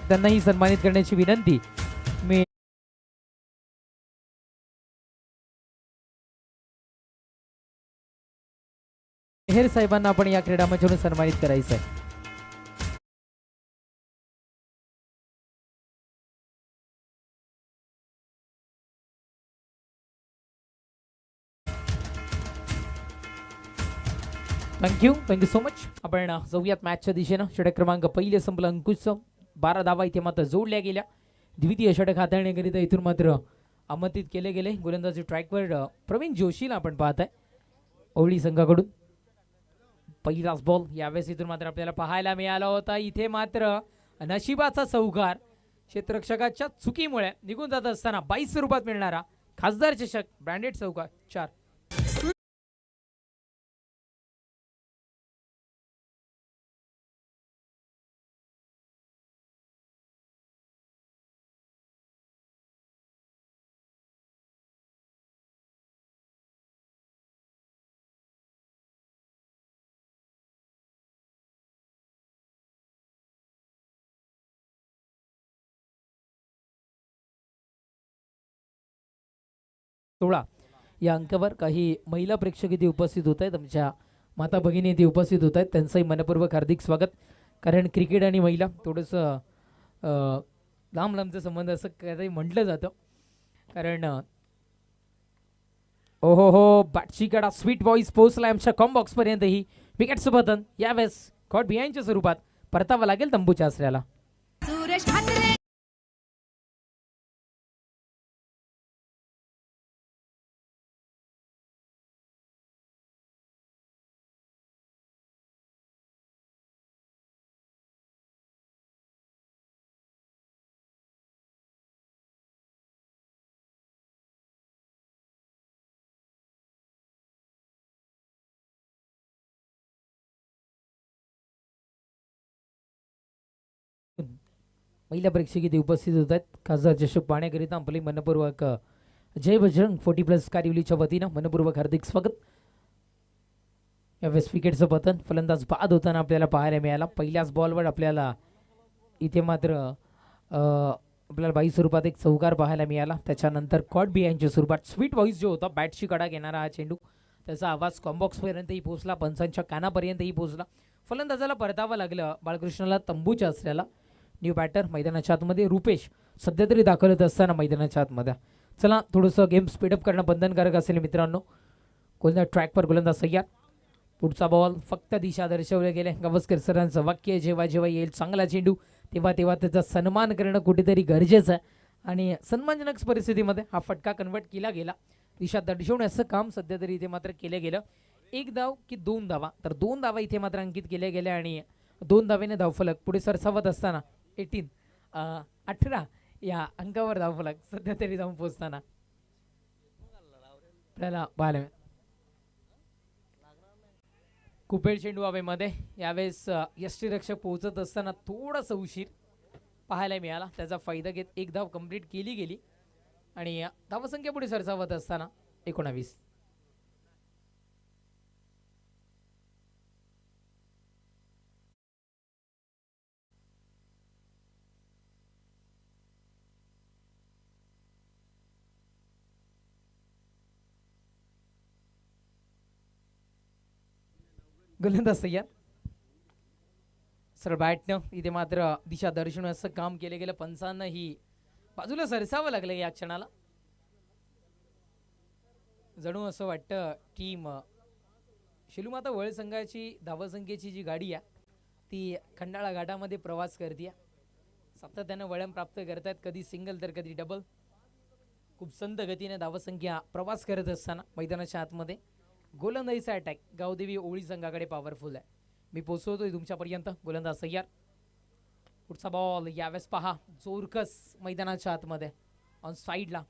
S1: त्यांनाही सन्मानित करण्याची विनंती मी मेहर साहेबांना आपण या क्रीडा मंचावरून सन्मानित करायचं आहे. Thank you so much. आपण जाऊयात मॅचच्या दिशेनं. षटक क्रमांक पहिले संपलं. अंकुश 12 धावा इथे मात्र जोडल्या गेल्या. द्वितीय षटक हाताळण्याकरिता इथून मात्र आमंत्रित केले गेले. गोलंदाजी ट्रॅकवर प्रवीण जोशीला आपण पाहताय ओवळी संघाकडून. पहिलाच बॉल यावेळेस इथून मात्र आपल्याला पाहायला मिळाला होता. इथे मात्र नशिबाचा चौकार क्षेत्ररक्षकाच्या चुकीमुळे निघून जात असताना 22 रूपात मिळणारा खासदार चषक ब्रँडेड चौकार 4. या अंकावर काही महिला प्रेक्षक इथे उपस्थित होत आहेत. आमच्या माता भगिनी इथे उपस्थित होत आहेत. त्यांचंही मनपूर्वक हार्दिक स्वागत. कारण क्रिकेट आणि महिला थोडंसं लांब लांबचा संबंध असं काहीतरी म्हटलं जातं. कारण ओहो हो, बॅटची कडा स्वीट बॉईज पोहोचला आमच्या कॉम्बॉक्सपर्यंतही. विकेटचं बटन यावेळेस कॉट बिहाइंडच्या स्वरूपात परतावं लागेल तंबूच्या आसऱ्याला. महिला प्रेक्षक इथे उपस्थित होत आहेत. खासदार चषक पाहण्याकरिता आपले मनपूर्वक जय बजरंग 40+ कारिवलीच्या वतीनं मनपूर्वक हार्दिक स्वागत. यावेळेस विकेटचं पतन फलंदाज बाद होताना आपल्याला पाहायला मिळाला. पहिल्याच बॉलवर आपल्याला इथे मात्र आपल्याला 22 स्वरूपात एक चौकार पाहायला मिळाला. त्याच्यानंतर कॉट बिहाइंडच्या स्वरूपात स्वीट व्हॉइस जो होता बॅटशी कडा घेणारा हा चेंडू, त्याचा आवाज कॉम्बॉक्सपर्यंतही पोहोचला, पंचांच्या कानापर्यंतही पोहोचला. फलंदाजाला परतावं लागलं बाळकृष्णाला तंबूच्या असलेला. न्यू बॅटर मैदानाच्या आतमध्ये रुपेश सध्या तरी दाखल होत असताना मैदानाच्या आतमध्ये. चला थोडंसं गेम स्पीडअप करणं बंधनकारक असेल मित्रांनो. गोलंदाज ट्रॅकवर गोलंदाज सय्याद. पुढचा बॉल फक्त दिशा दर्शवले गेले. गावस्कर सरांचं वाक्य जेव्हा जेव्हा येईल चांगला चेंडू तेव्हा तेव्हा त्याचा सन्मान करणं कुठेतरी गरजेचं आहे आणि सन्मानजनक परिस्थितीमध्ये हा फटका कन्वर्ट केला गेला. दिशा दर्शवण्याचं काम सध्या तरी इथे मात्र केलं गेलं. 1 धाव की 2 धावा, तर 2 धावा इथे मात्र अंकित केल्या गेल्या आणि 2 धावेने धावफलक पुढे सरसावत असताना 18 या अंकावर धावफलक सध्या तरी जाऊन पोहोचताना आपल्याला पाहायला मिळेल. कुपेळ चेंडू हवेमध्ये. यावेळेस यष्टीरक्षक पोहोचत असताना थोडासा उशीर पाहायला मिळाला. त्याचा फायदा घेत 1 धाव कंप्लीट केली गेली आणि धावसंख्या पुढे सरसावत असताना 19. गोलंदाज सय्याद. सरळ बॅटनं इथे मात्र दिशा दर्शवण्याचं काम केलं गेलं. पंचांना ही बाजूला सरसावं लागलं या क्षणाला. जणू असं वाटतं टीम शिलूमाता वळ संघाची धावसंख्येची जी गाडी आहे ती खंडाळा घाटामध्ये प्रवास करते. सातत्यानं वळण प्राप्त करतात, कधी सिंगल तर कधी डबल. खूप संत गतीने धावसंख्या प्रवास करत असताना मैदानाच्या आतमध्ये गोलंदाजीचा अटॅक गावदेवी ओळी संघाकडे पॉवरफुल आहे. मी पोहोचवतोय तुमच्यापर्यंत. गोलंदाज सय्याद. पुढचा बॉल यावेळेस पहा जोरकस मैदानाच्या आतमध्ये ऑन साईडला.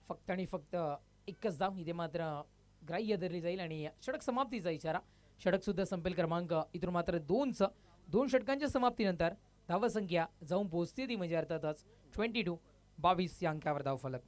S1: फक्त आणि फक्त 1च धाव इथे मात्र ग्राह्य धरली जाईल आणि षटक समाप्तीचा इशारा. षटक सुद्धा संपेल. क्रमांक इथून मात्र 2 षटकांच्या समाप्तीनंतर धावसंख्या जाऊन पोहोचते ती म्हणजे अर्थातच 22 या अंकावर धावफलक.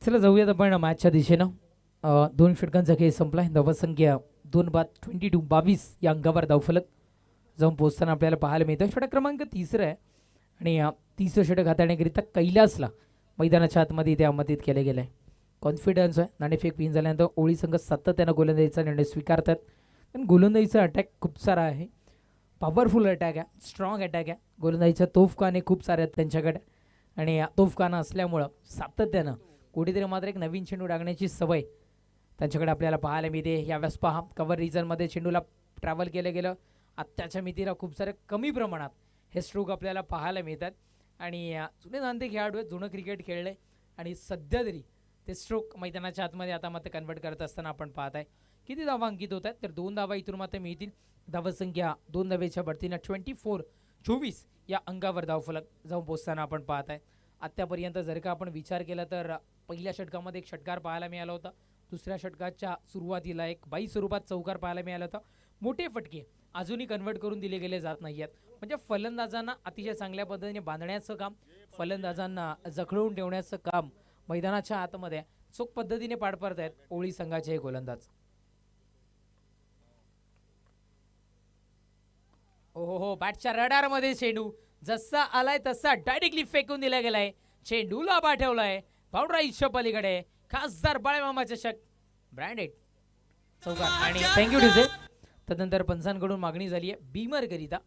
S1: चला जाऊयात आपण मॅचच्या दिशेनं. 2 षटकांचा खेळ संपलाय. धावसंख्या 22 या अंकावर धावफलक जाऊन पोहोचताना आपल्याला पाहायला मिळतं. षटक क्रमांक 3 आहे आणि 30 षटक हाताळण्याकरिता कैलासला मैदानाच्या आतमध्ये इथे आमंत्रित केले गेले आहे. कॉन्फिडन्स आहे. नाणेफेक पिन झाल्यानंतर ओळी संघ सातत्यानं गोलंदाजीचा निर्णय स्वीकारतात. पण गोलंदाजीचा अटॅक खूप सारा आहे. पॉवरफुल अटॅक आहे, स्ट्रॉंग अटॅक आहे. गोलंदाजीच्या तोफखाने खूप सारे आहेत त्यांच्याकडे आणि तोफखाना असल्यामुळं सातत्यानं कुठेतरी मात्र एक नवीन चेंडू टाकण्याची सवय त्यांच्याकडे आपल्याला पाहायला मिळते. यावेळेस पहा कव्हर रिजनमध्ये चेंडूला ट्रॅव्हल केलं गेलं. आत्ताच्या मितीला खूप सारे कमी प्रमाणात हे स्ट्रोक आपल्याला पाहायला मिळतात आणि जुने जाणते खेळाडू आहेत, जुनं क्रिकेट खेळले आणि सध्या तरी ते स्ट्रोक मैदानाच्या आतमध्ये आता मात्र कन्वर्ट करत असताना आपण पाहत आहे. किती धावा अंकित होत आहेत तर 2 धावा इथून मात्र मिळतील. धावसंख्या 2 धावेच्या बढतीनं 24 या अंकावर धावफलक जाऊन पोहोचताना आपण पाहत आहे. आत्तापर्यंत जर का आपण विचार केला तर पहिल्या षटकामध्ये एक षटकार पाहायला मिळाला होता. दुसऱ्या षटकाच्या सुरुवातीला एक 22 स्वरूपात चौकार पाहायला मिळाला होता. मोठे फटके अजूनही कन्वर्ट करून दिले गेले जात नाही आहेत. म्हणजे फलंदाजांना अतिशय चांगल्या पद्धतीने बांधण्याचं काम, फलंदाजांना जखडवून ठेवण्याचं काम मैदानाच्या आतमध्ये चोख पद्धतीने पार पाडत आहेत ओळी संघाचे हे गोलंदाज. हो बॅटच्या रडारमध्ये चेंडू जसा आलाय तसा डायरेक्टली फेकून दिला गेलाय. चेंडूला पाठवलाय बाउंड्राईच्या पलीकडे. खासदार बाळमामा चषक ब्रँडेड चौकार आणि थँक्यू डीजे. तदनंतर पंचांकडून मागणी झाली आहे बीमर करिता,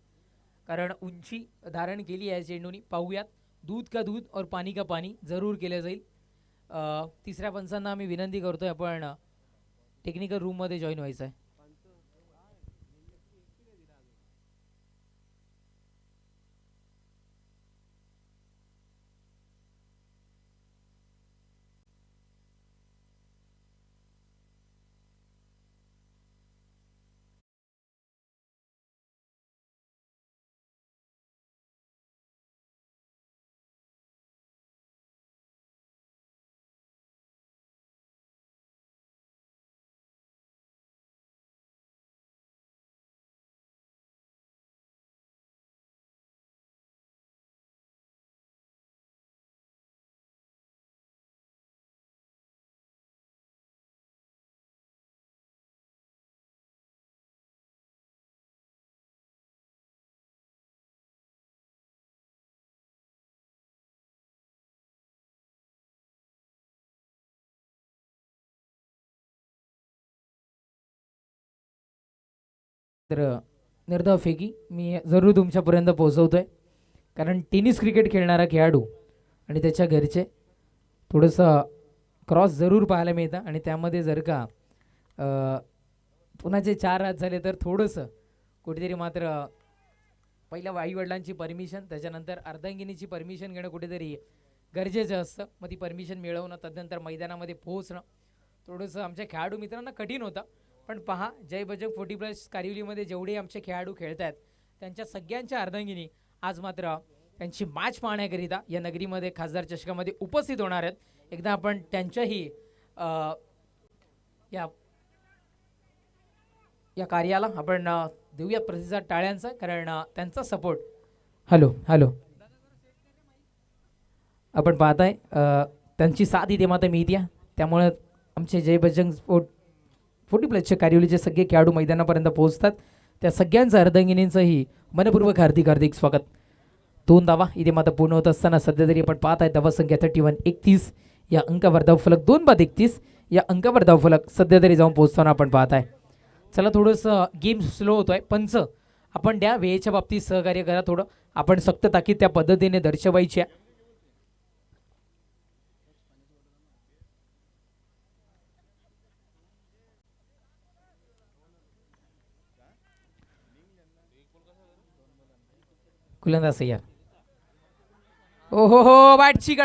S1: कारण उंची धारण केली आहे चेंडूनी. पाहूयात दूध का दूध और पाणी का पाणी जरूर केलं जाईल. तिसऱ्या पंचांना आम्ही विनंती करतोय आपण टेक्निकल रूममध्ये जॉईन व्हायचं आहे. तर निर्धाव फेकी मी जरूर तुमच्यापर्यंत पोहोचवतोय, कारण टेनिस क्रिकेट खेळणारा खेळाडू आणि त्याच्या घरचे थोडंसं क्रॉस जरूर पाहायला मिळतं. आणि त्यामध्ये जर का पुन्हाचे 4 हात झाले तर थोडंसं कुठेतरी मात्र पहिल्या आईवडिलांची परमिशन, त्याच्यानंतर अर्धांगिनीची परमिशन घेणं कुठेतरी गरजेचं असतं. मग ती परमिशन मिळवणं, तदनंतर मैदानामध्ये पोहोचणं थोडंसं आमच्या खेळाडू मित्रांना कठीण होतं. पण पहा, जय बजरंग 40+ कारिवलीमध्ये जेवढे आमचे खेळाडू खेळत आहेत त्यांच्या सगळ्यांच्या अर्धांगिनी आज मात्र त्यांची मॅच पाहण्याकरिता या नगरीमध्ये खासदार चषकामध्ये उपस्थित होणार आहेत. एकदा आपण त्यांच्याही या कार्याला आपण देऊया प्रतिसाद टाळ्यांचा, कारण त्यांचा सपोर्ट. हॅलो आपण पाहताय त्यांची साथ इथे मात्र मिळते. त्यामुळे आमचे जय बजरंग 40+ कारिवलीचे सगळे खेळाडू मैदानापर्यंत पोहोचतात. त्या सगळ्यांचं अर्धांगिनींचंही मनपूर्वक हार्दिक स्वागत. 2 धावा इथे मात्र पूर्ण होत असताना सध्या तरी आपण पाहत आहे धावा संख्या 31 या अंकावर धावफलक 2/31 या अंकावर धावफलक सध्या तरी जाऊन पोहोचताना आपण पाहत आहे. चला थोडंसं गेम स्लो होतोय. पंच आपण द्या वेळेच्या बाबतीत सहकार्य करा, थोडं आपण सक्त ताकीद त्या पद्धतीने दर्शवायची आहे. कुलंदाज यार हो बॅटची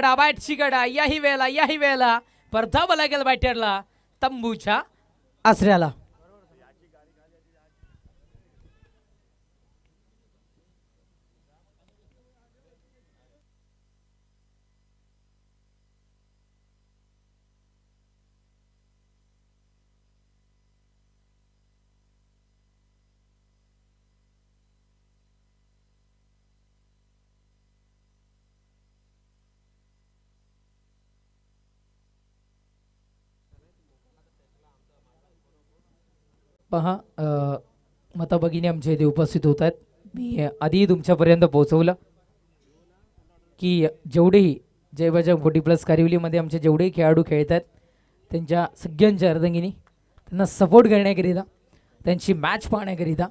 S1: गडा याही वेळेला परधावा लागेल बॅटरला तंबूच्या आसऱ्याला. पहा माता भगिनी आमच्या इथे उपस्थित होत आहेत. मी आधी तुमच्यापर्यंत पोहोचवलं की जेवढेही जय बजरंग 40+ कारिवलीमध्ये आमचे जेवढेही खेळाडू खेळत आहेत त्यांच्या सगळ्यांच्या अर्धांगिनी त्यांना सपोर्ट करण्याकरिता, त्यांची मॅच पाहण्याकरिता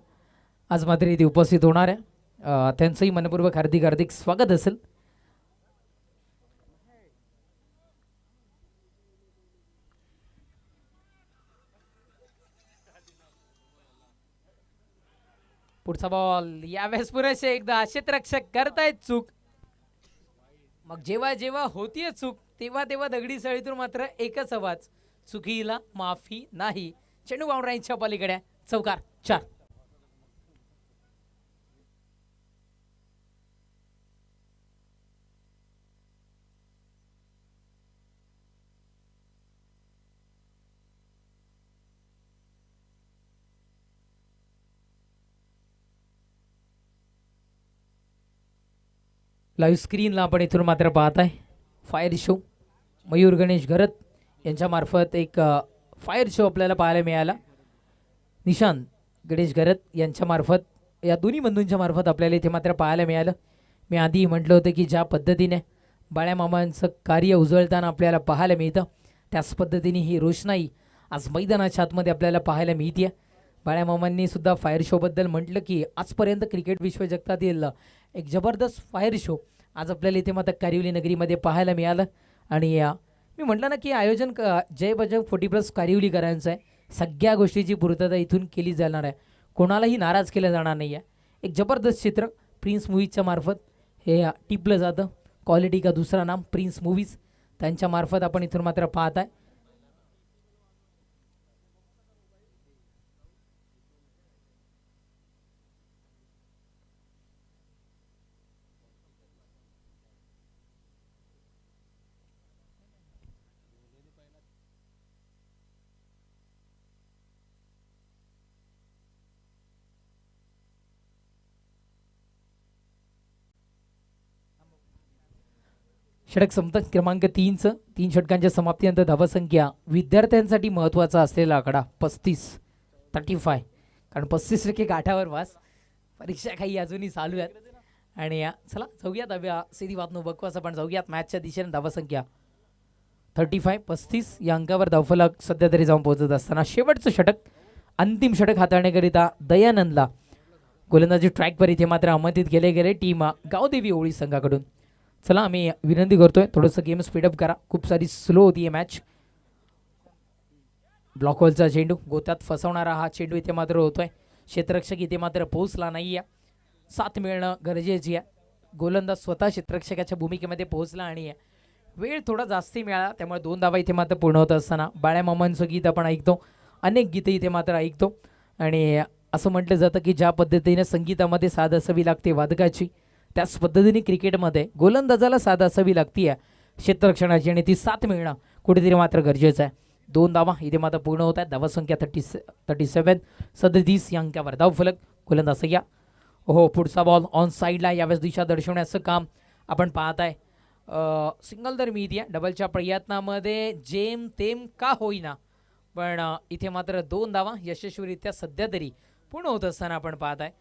S1: आज मात्र इथे उपस्थित होणार आहे. त्यांचंही मनपूर्वक हार्दिक स्वागत असेल. पुढचा बॉल यावेळेस पुरेसे एकदा क्षेत्ररक्षक करतायत चूक. मग जेव्हा होतीये चूक तेव्हा दगडी सळीतून मात्र एकच आवाज, चुकीला माफी नाही. चेंडू बाउंड्राईच्या पलीकडे चौकार 4. लाईव्ह स्क्रीनला आपण इथून मात्र पाहत आहे फायर शो मयूर गणेश घरत यांच्यामार्फत एक फायर शो आपल्याला पाहायला मिळाला. निशांत गणेश घरत यांच्यामार्फत या दोन्ही बंधूंच्या मार्फत आपल्याला इथे मात्र पाहायला मिळालं. मी आधी म्हटलं होतं की ज्या पद्धतीने बाळ्यामामांचं कार्य उजळताना आपल्याला पाहायला मिळतं त्याच पद्धतीने ही रोषणाई आज मैदानाच्या आतमध्ये आपल्याला पाहायला मिळते. बाळ्यामामांनी सुद्धा फायर शोबद्दल म्हटलं की आजपर्यंत क्रिकेट विश्वजगतातील एक जबरदस्त फायर शो आज आपल्याला इथे मात्र कारिवली नगरीमध्ये पाहायला मिळालं. आणि मी म्हटलं ना की आयोजन जय बजरंग 40+ कारिवलीकरांचं आहे. सगळ्या गोष्टीची पूर्तता इथून केली जाणार आहे. कोणालाही नाराज केलं जाणार नाही आहे. एक जबरदस्त चित्र प्रिन्स मूवीजच्या मार्फत हे टिपलं जातं. क्वालिटी का दुसरा नाम प्रिन्स मूवीज त्यांच्या मार्फत आपण इथून मात्र पाहत आहे. षटक संपत क्रमांक 3चं 3 षटकांच्या समाप्तीनंतर धावसंख्या विद्यार्थ्यांसाठी महत्त्वाचा असलेला आकडा 35 कारण 35% गाठावर वास परीक्षा काही अजूनही चालू आहेत. आणि चला जाऊयात अभ्या सीधी बात न बकवास आपण जाऊयात मॅचच्या दिशेने. धावसंख्या 35 या अंकावर धावफलक सध्या तरी जाऊन पोहोचत असताना शेवटचं षटक अंतिम षटक हाताळण्याकरिता दयानंदला गोलंदाजी ट्रॅकवर इथे मात्र आमंत्रित केले गेले टीम गावदेवी ओळी संघाकडून. चला आम्ही विनंती करतोय थोडंसं गेम स्पीडअप करा. खूप सारी स्लो होती ही मॅच. ब्लॉकहोलचा चेंडू गोत्यात फसवणारा हा चेंडू इथे मात्र होतोय. क्षेत्ररक्षक इथे मात्र पोहोचला नाही आहे. साथ मिळणं गरजेची आहे. गोलंदाज स्वतः क्षेत्ररक्षकाच्या भूमिकेमध्ये पोहोचला आणि वेळ थोडा जास्ती मिळाला त्यामुळे 2 धावा इथे मात्र पूर्ण होत असताना बाळ्यामामांचं गीत आपण ऐकतो. अनेक गीतं इथे मात्र ऐकतो आणि असं म्हटलं जातं की ज्या पद्धतीने संगीतामध्ये साथ असावी लागते वादकाची त्याच पद्धतीने क्रिकेटमध्ये गोलंदाजाला साथ असावी लागती आहे क्षेत्ररक्षणाची आणि ती साथ मिळणं कुठेतरी मात्र गरजेचं आहे. 2 धावा इथे मात्र पूर्ण होत आहेत. धावसंख्या 37 या अंकावर धावफलक गोलंदाज या हो पुढचा बॉल ऑन साईडला यावेळेस दिशा दर्शवण्याचं काम आपण पाहत आहे. सिंगल तर मिळते आहे. डबलच्या प्रयत्नामध्ये जेम तेम का होईना पण इथे मात्र 2 धावा यशस्वीरित्या सध्या तरी पूर्ण होत असताना आपण पाहत आहे.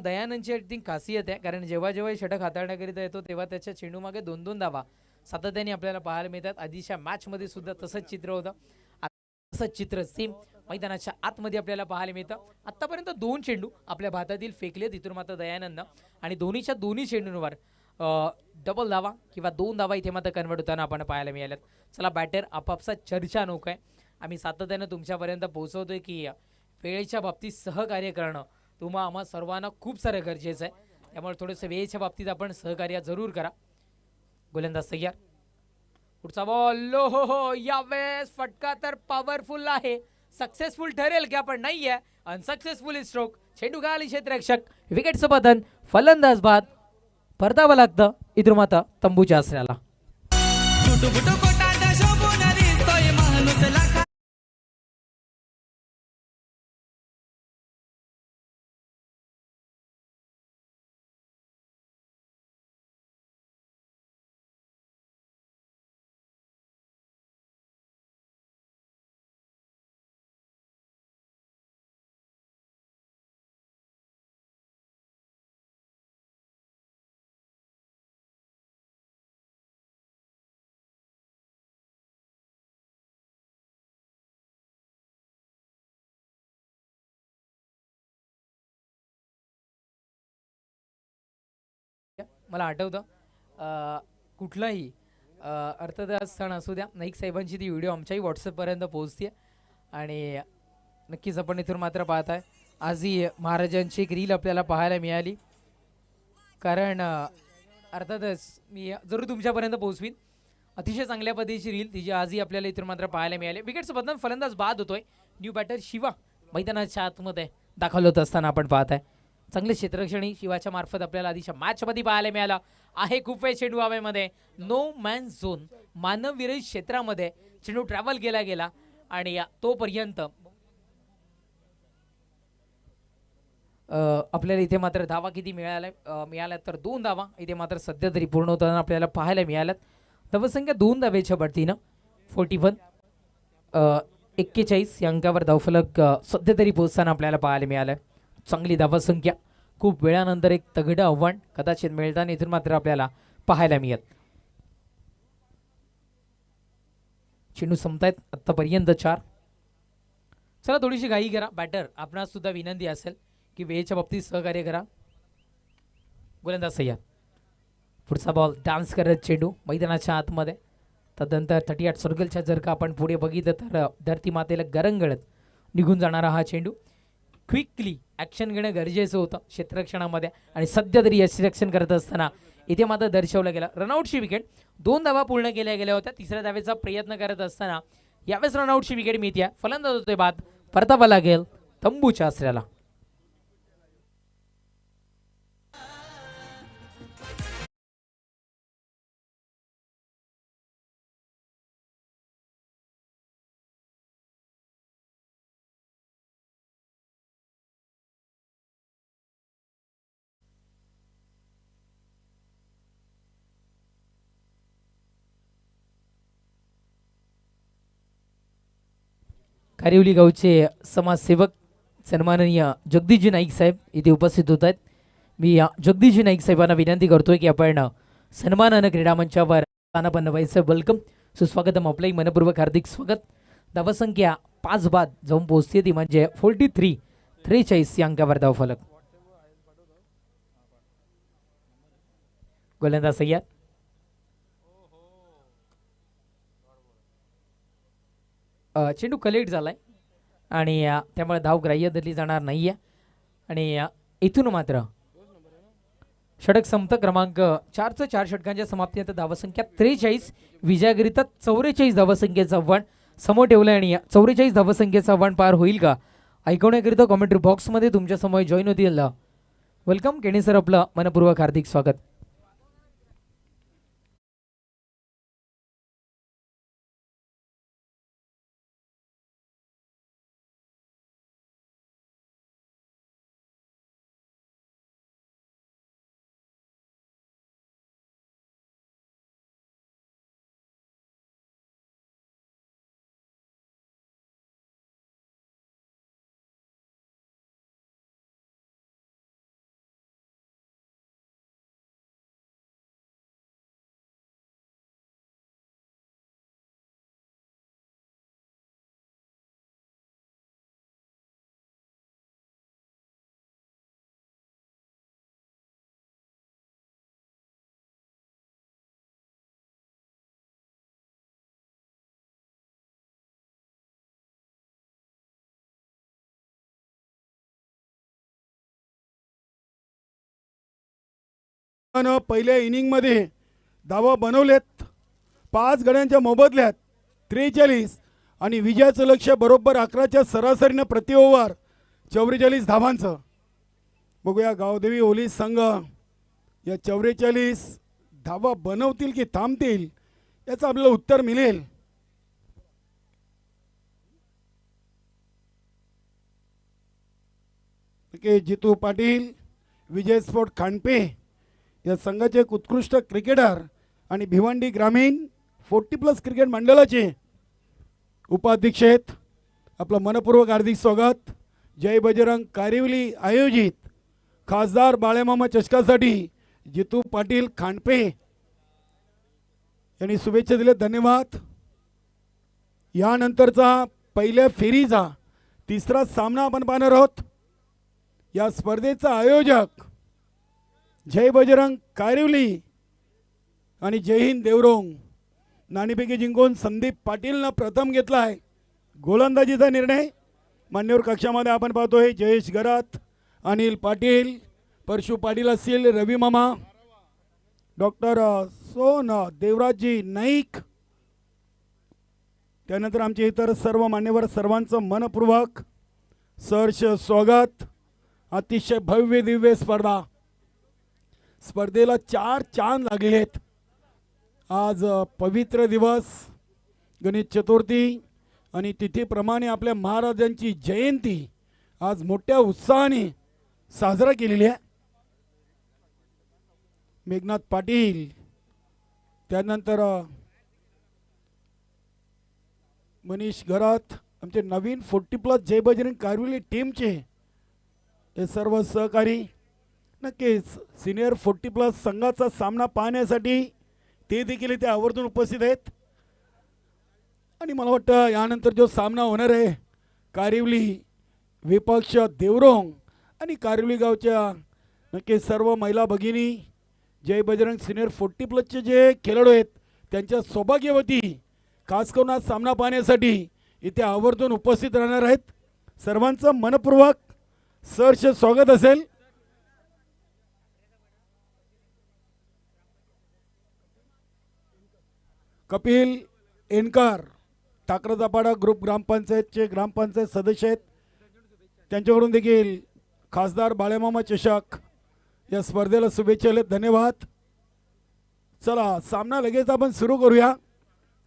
S1: दयानंदची अगदी खासियत आहे कारण जेव्हा जेव्हा षटक हाताळण्याकरिता येतो तेव्हा त्याच्या चेंडूमागे 2-2 धावा सातत्याने आपल्याला पाहायला मिळतात. आधीच्या मॅचमध्ये सुद्धा तसंच चित्र होतं. तसंच चित्र सेम मैदानाच्या आतमध्ये आपल्याला पाहायला मिळतं. आत्तापर्यंत 2 चेंडू आपल्या भातातील फेकले तिथून मात्र दयानंद आणि दोन्ही चेंडूंवर डबल धावा किंवा 2 धावा इथे मात्र कन्वर्ट होताना आपण पाहायला मिळाल्यात. चला बॅटर आपापसात चर्चा नको आहे. आम्ही सातत्यानं तुमच्यापर्यंत पोहोचवतोय की वेळेच्या बाबतीत सहकार्य करणं तुम्हा आम्हा सर्वांना खूप सारं गरजेचं आहे. त्यामुळे थोडंसं वेळेच्या बाबतीत आपण सहकार्य जरूर करा. गोलंदाज तयार. पुढचा बॉल लो हो यावेळेस फटका तर पॉवरफुल आहे. सक्सेसफुल ठरेल की आपण नाही आहे. अनसक्सेसफुल स्ट्रोक चेंडू गाली क्षेत्ररक्षक विकेटचं पतन फलंदाज बाद परतावं लागतं इथून माता तंबूच्या आसऱ्याला. मला आठवतं कुठलाही अर्थदास सण असू द्या नाईक साहेबांची ती व्हिडिओ आमच्याही व्हॉट्सअपपर्यंत पोहोचते आणि नक्कीच आपण इथून मात्र पाहताय आजही महाराजांची एक रील आपल्याला पाहायला मिळाली. कारण अर्थातच मी जरूर तुमच्यापर्यंत पोहोचवीन. अतिशय चांगल्या पद्धतीची रील तिची आजही आपल्याला इथून मात्र पाहायला मिळाली. विकेटचं बदल फलंदाज बाद होतोय. न्यू बॅटर शिवा मैदानाच्या आतमध्ये दाखल होत असताना आपण पाहताय. चांगले क्षेत्ररक्षणी शिवाच्या मार्फत आपल्याला आधीच्या मॅचमध्ये पाहायला मिळाला आहे. खूप वेळ चेंडू हवेमध्ये नो मॅन झोन मानवविरहित क्षेत्रामध्ये चेंडू ट्रॅव्हल केला गेला आणि तोपर्यंत आपल्याला इथे मात्र धावा किती मिळाल्या तर 2 धावा इथे मात्र सध्या तरी पूर्ण होताना आपल्याला पाहायला मिळाल्यात. धावसंख्या 2 धावेच्या बढतीनं 41 41 या अंकावर धावफलक सध्या तरी पोहोचताना आपल्याला पाहायला मिळालं. चांगली धावसंख्या, खूप वेळानंतर एक तगडं आव्हान कदाचित मिळताना इथून मात्र आपल्याला पाहायला मिळत. चेंडू संपतायत आत्तापर्यंत 4. चला थोडीशी घाई करा बॅटर, आपणास सुद्धा विनंती असेल की वेळेच्या बाबतीत सहकार्य करा. गोलंदाज सय्यद, पुढचा बॉल डान्स करत चेंडू मैदानाच्या आतमध्ये. तदनंतर 38 सर्कलच्या जर का आपण पुढे बघितलं तर धरती मातेला गरंगळत निघून जाणारा हा चेंडू. क्विकली ॲक्शन घेणं गरजेचं होतं क्षेत्ररक्षणामध्ये आणि सध्या तरी यशरक्षण करत असताना इथे मात्र दर्शवलं गेलं. रनआउटची विकेट, 2 धावा पूर्ण केल्या गेल्या होत्या. तिसऱ्या धावेचा प्रयत्न करत असताना यावेळेस रनआउटची विकेट मिळते. फलंदाज होतोय बाद, परतावा लागेल तंबूच्या आसऱ्याला. कारिवली गावचे समाजसेवक सन्माननीय जगदीशजी नाईक साहेब इथे उपस्थित होत आहेत. मी जगदीशजी नाईक साहेबांना विनंती करतोय की आपण सन्मानानं क्रीडा मंचावर स्थानापन्न व्हायचं. वेलकम, सुस्वागतम, आपलंही मनपूर्वक हार्दिक स्वागत. धावसंख्या 5 बाद जाऊन पोहोचते ती म्हणजे 43 या अंकावर धावफलक. गोलंदाज सय्यद, चेंडू कलेक्ट झालाय आणि त्यामुळे धाव ग्राह्य धरली जाणार नाहीये. आणि इथून मात्र षटक संपत क्रमांक 4चं 4 षटकांच्या समाप्तीनंतर धावसंख्या 43, विजयाकरिता 44 धावसंख्येचं आव्हान समोर ठेवलं आणि 44 धावसंख्येचं आव्हान पार होईल का ऐकवण्याकरिता कॉमेंट्री बॉक्समध्ये तुमच्या समोर जॉईन होतील. वेलकम केणी सर, आपलं मनपूर्वक हार्दिक स्वागत.
S3: पहिल्या इनिंगमध्ये धावा बनवलेत 5 गड्यांच्या मोबदल्यात 43 आणि विजयाचं लक्ष बरोबर 11च्या सरासरीनं प्रति ओव्हर 44 धावांचं. बघूया गावदेवी ओली संघ या 44 धावा बनवतील की थांबतील याचं आपल्याला उत्तर मिळेल. जितू पाटील, विजय स्पोर्ट खांडपे या संघाचे एक उत्कृष्ट क्रिकेटर आणि भिवंडी ग्रामीण 40+ क्रिकेट मंडळाचे उपाध्यक्ष आहेत. आपलं मनपूर्वक हार्दिक स्वागत. जय बजरंग कारिवली आयोजित खासदार बाळेमामा चषकासाठी जितू पाटील खांडपे यांनी शुभेच्छा दिल्या, धन्यवाद. यानंतरचा पहिल्या फेरीचा 3रा सामना आपण पाहणार आहोत. या स्पर्धेचा आयोजक जय बजरंग कारिवली आणि जय हिंद देवरोंग. नाणेफेकी जिंकून संदीप पाटीलनं प्रथम घेतला आहे. गोलंदाजीचा निर्णय मान्यवर कक्षामध्ये आपण पाहतोय जयेश गरात, अनिल पाटील, परशु पाटील असतील, रवी मामा, डॉक्टर सोन देवराजजी नाईक, त्यानंतर आमचे इतर सर्व मान्यवर सर्वांचं मनपूर्वक सहर्ष स्वागत. अतिशय भव्य दिव्य स्पर्धेला 4 चांद लागलेत. आज पवित्र दिवस, गणेश चतुर्थी आणि तिथीप्रमाणे आपल्या महाराजांची जयंती आज मोठ्या उत्साहाने साजरा केलेली आहे. मेघनाथ पाटील, त्यानंतर मनीष घरात, आमचे नवीन 40+ जय बजरंग कारविली टीमचे हे सर्व सहकारी. नक्कीच सिनियर 40+ संघाचा सामना पाहण्यासाठी ते देखील इथे आवर्जून उपस्थित आहेत. आणि मला वाटतं यानंतर जो सामना होणार आहे कारिवली विपक्ष देवरोंग आणि कारिवली गावच्या नक्कीच सर्व महिला भगिनी जय बजरंग सिनियर 40+ जे खेळाडू आहेत त्यांच्या सौभाग्यवती खास करून आज सामना पाहण्यासाठी इथे आवर्जून उपस्थित राहणार आहेत. सर्वांचं मनपूर्वक सहर्ष स्वागत असेल. कपिल एनकार टाकरजापाडा ग्रुप ग्रामपंचायतचे ग्रामपंचायत सदस्य आहेत, त्यांच्याकडून देखील खासदार बाळेमामा चषक या स्पर्धेला शुभेच्छा दिल्यात. धन्यवाद. चला सामना लगेच आपण सुरू करूया.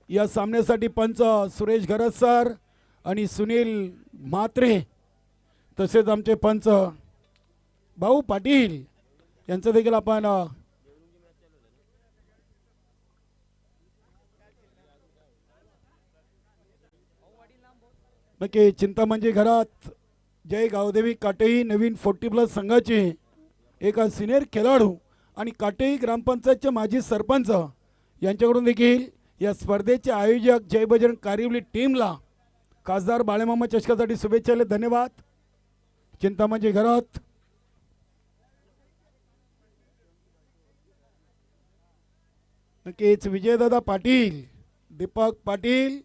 S3: या सामन्यासाठी पंच सुरेश घरत सर आणि सुनील म्हात्रे तसेच आमचे पंच भाऊ पाटील यांचं देखील आपण नक्की चिंतामणजी घरात जय गावदेवी काटेही नवीन 40+ संघाचे एका सिनियर खेळाडू आणि काटेही ग्रामपंचायतचे माजी सरपंच यांच्याकडून देखील या स्पर्धेचे आयोजक जय बजरंग कारिवली टीमला खासदार बाळेमामा चषकासाठी शुभेच्छा दिल्या. धन्यवाद. चिंतामणजी घरात नक्कीच विजयदादा पाटील दीपक पाटील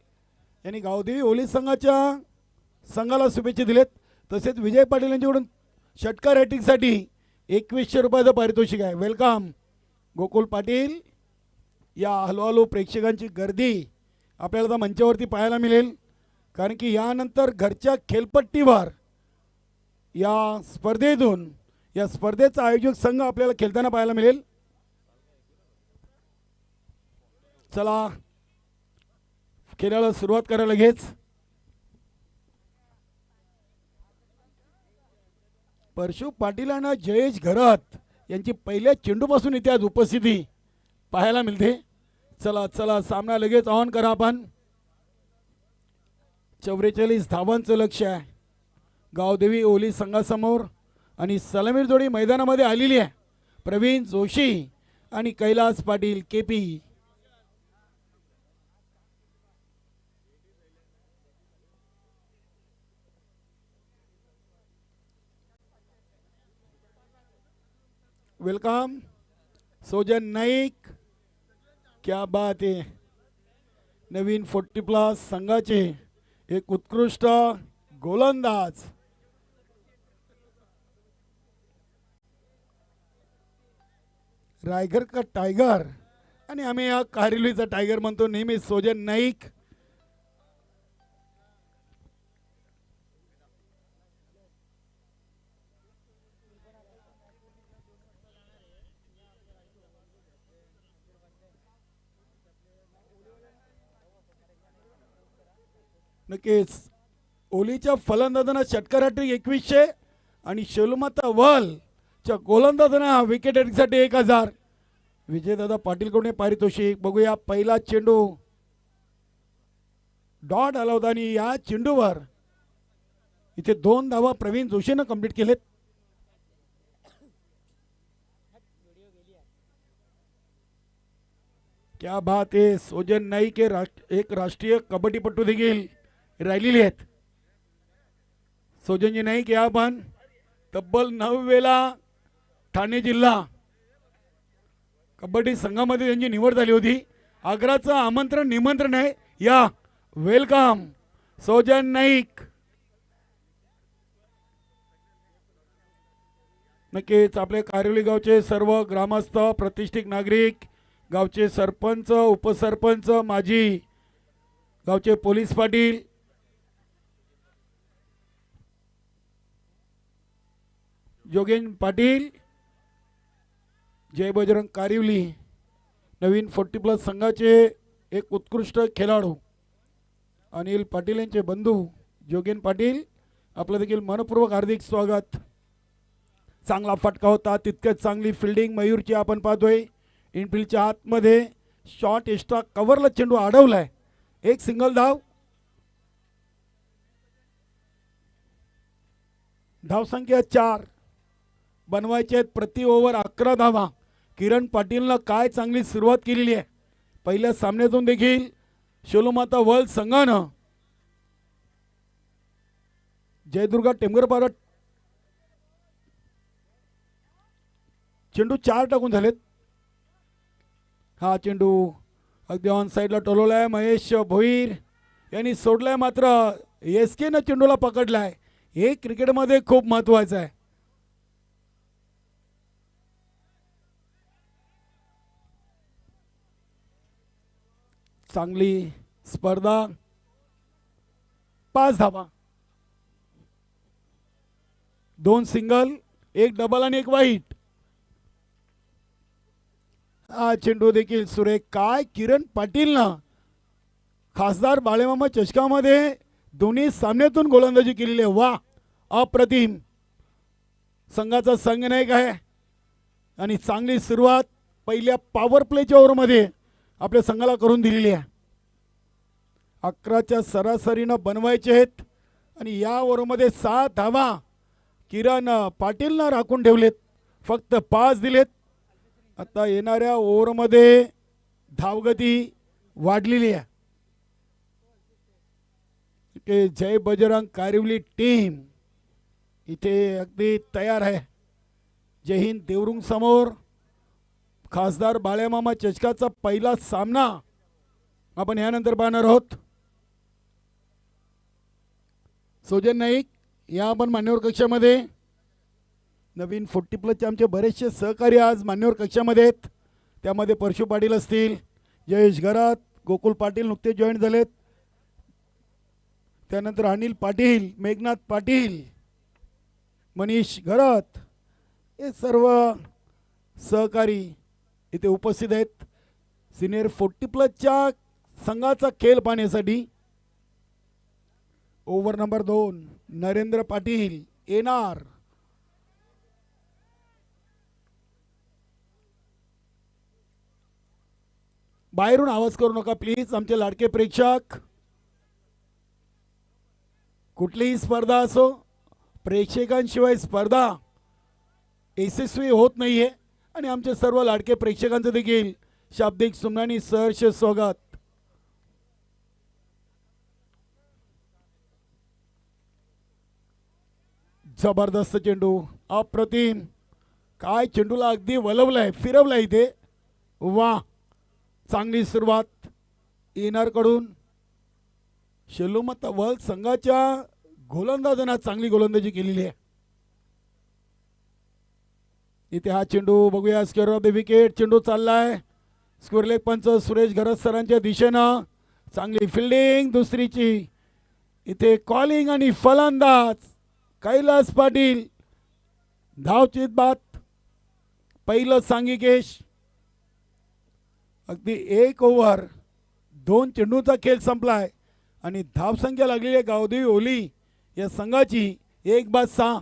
S3: यांनी गावदेवी ओली संघाला शुभेच्छा दिलेत. तसेच विजय पाटील यांच्याकडून षटकार रॅटिंगसाठी 2100 रुपयाचं पारितोषिक आहे. वेलकम गोकुल पाटील. या हळूहळू प्रेक्षकांची गर्दी आपल्याला आता मंचावरती पाहायला मिळेल, कारण की यानंतर घरच्या खेळपट्टीवर या स्पर्धेतून या स्पर्धेचा आयोजक संघ आपल्याला खेळताना पाहायला मिळेल. चला खेळाला सुरुवात करा लगेच. परशु पाटील आणि जयेश घरात यांची पहिल्या चेंडूपासून इथे आज उपस्थिती पाहायला मिळते. चला चला सामना लगेच ऑन करा आपण. 44 धावांचं लक्ष आहे गावदेवी ओली संघासमोर आणि सलामीर जोडी मैदानामध्ये आलेली आहे. प्रवीण जोशी आणि कैलास पाटील केपी. वेलकम सोजन नाईक. क्या बात आहे. नवीन 40+ संघाचे एक उत्कृष्ट गोलंदाज रायगड का टायगर आणि आम्ही या कारिवलीचा टायगर म्हणतो नेहमी. सोजन नाईक नक्कीच ओलीच्या फलंदाजांना षटकार हॅट्रिक 2100 आणि शेलुमाता वलच्या गोलंदाजांना विकेट हॅट्रिकसाठी 1000. विजयदादा पाटीलकडून पारितोषिक. बघूया पहिला चेंडू डॉट आला होता आणि या चेंडूवर इथे 2 धावा प्रवीण जोशीनं कंप्लीट केलेत. क्या बात आहे. सोजन नाईक एक राष्ट्रीय कबड्डीपटू देखील राहिलेली आहेत. सोजनजी नाईक या पण तब्बल 9 वेळा ठाणे जिल्हा कबड्डी संघामध्ये त्यांची निवड झाली होती. आग्राचं आमंत्रण निमंत्रण आहे. या वेलकम सोजन नाईक. नक्कीच आपले कारिवली गावचे सर्व ग्रामस्थ प्रतिष्ठित नागरिक गावचे सरपंच उपसरपंच माजी गावचे पोलीस पाटील जोगेन पाटील जय बजरंग कारिवली नवीन 40+ संघाचे एक उत्कृष्ट खेळाडू अनिल पाटील यांचे बंधू जोगेन पाटील आपलं देखील मनपूर्वक हार्दिक स्वागत. चांगला फटका होता, तितकेच चांगली फिल्डिंग मयूरची आपण पाहतोय. इनफिल्डच्या आतमध्ये शॉट एक्स्ट्रा कव्हरला चेंडू अडवलाय. एक सिंगल धाव. धावसंख्या 4 बनवायचे आहेत. प्रति ओव्हर 11 धावा. किरण पाटीलनं काय चांगली सुरुवात केलेली आहे. पहिल्या सामन्यातून देखील शोलमाता वर्ल्ड संघानं जयदुर्गा टेमगर पारट चेंडू 4 टाकून झालेत. हा चेंडू अगदी ऑन साईडला टोलवलाय. महेश भोईर यांनी सोडलाय, मात्र एसकेनं चेंडूला पकडलाय. हे क्रिकेटमध्ये खूप महत्वाचं आहे. चांगली स्पर्धा. 5 धावा. 2 सिंगल, 1 डबल आणि 1 वाईट. हा चेंडू देखील सुरेख. काय किरण पाटीलनं खासदार बाळेमामा चषकामध्ये दोन्ही सामन्यातून गोलंदाजी केलेली आहे. वा, अप्रतिम. संघाचा संघनायक आहे आणि चांगली सुरुवात पहिल्या पॉवर प्लेच्या ओव्हरमध्ये आपल्या संघाला करून दिलेली आहे. 11च्या सरासरीनं बनवायचे आहेत आणि या ओव्हरमध्ये 7 धावा किरण पाटीलनं राखून ठेवलेत. फक्त 5 दिलेत. आता येणाऱ्या ओव्हरमध्ये धावगती वाढलेली आहे. इथे जय बजरंग कारिवली टीम इथे अगदी तयार आहे. जय हिंद देवरुंग समोर खासदार बाळेमामा चषकाचा पहिला सामना आपण यानंतर पाहणार आहोत. सोजन नाईक या आपण मान्यवर कक्षामध्ये. नवीन 40+ आमचे बरेचसे सहकारी आज मान्यवर कक्षामध्ये आहेत. त्यामध्ये परशु पाटील असतील, जयेश घरात, गोकुल पाटील नुकते जॉईन झालेत. त्यानंतर अनिल पाटील, मेघनाथ पाटील, मनीष घरात, हे सर्व सहकारी इथे उपस्थित आहेत. सिनियर 40+च्या संघाचा खेळ पाहण्यासाठी. ओव्हर नंबर 2 नरेंद्र पाटील येणार. बाहेरून आवाज करू नका प्लीज आमचे लाडके प्रेक्षक. कुठलीही स्पर्धा असो, प्रेक्षकांशिवाय स्पर्धा यशस्वी होत नाहीये आणि आमचे सर्व लाडके प्रेक्षकांचं देखील शाब्दिक सुमनानी सहर्ष स्वागत. जबरदस्त चेंडू, अप्रतिम. काय चेंडूला अगदी वलवलाय, फिरवलाय इथे. वा, चांगली सुरुवात येणार कडून. शेलोमत वर्ल्ड संघाच्या गोलंदाजांना चांगली गोलंदाजी केलेली आहे. इथे हा चेंडू बघूया. स्क्वेअर ऑफ द विकेट चेंडू चाललाय. स्क्वेअर लेग पंच सुरेश घरत सरांच्या दिशेनं. चांगली फिल्डिंग दुसरीची. इथे कॉलिंग आणि फलंदाज कैलास पाटील. धावचीत बात. पहिलं सांघिकेश. अगदी 1 ओव्हर 2 चेंडूचा खेळ संपलाय आणि धावसंख्या लागलेली आहे गावदेवी ओली या संघाची 1/6.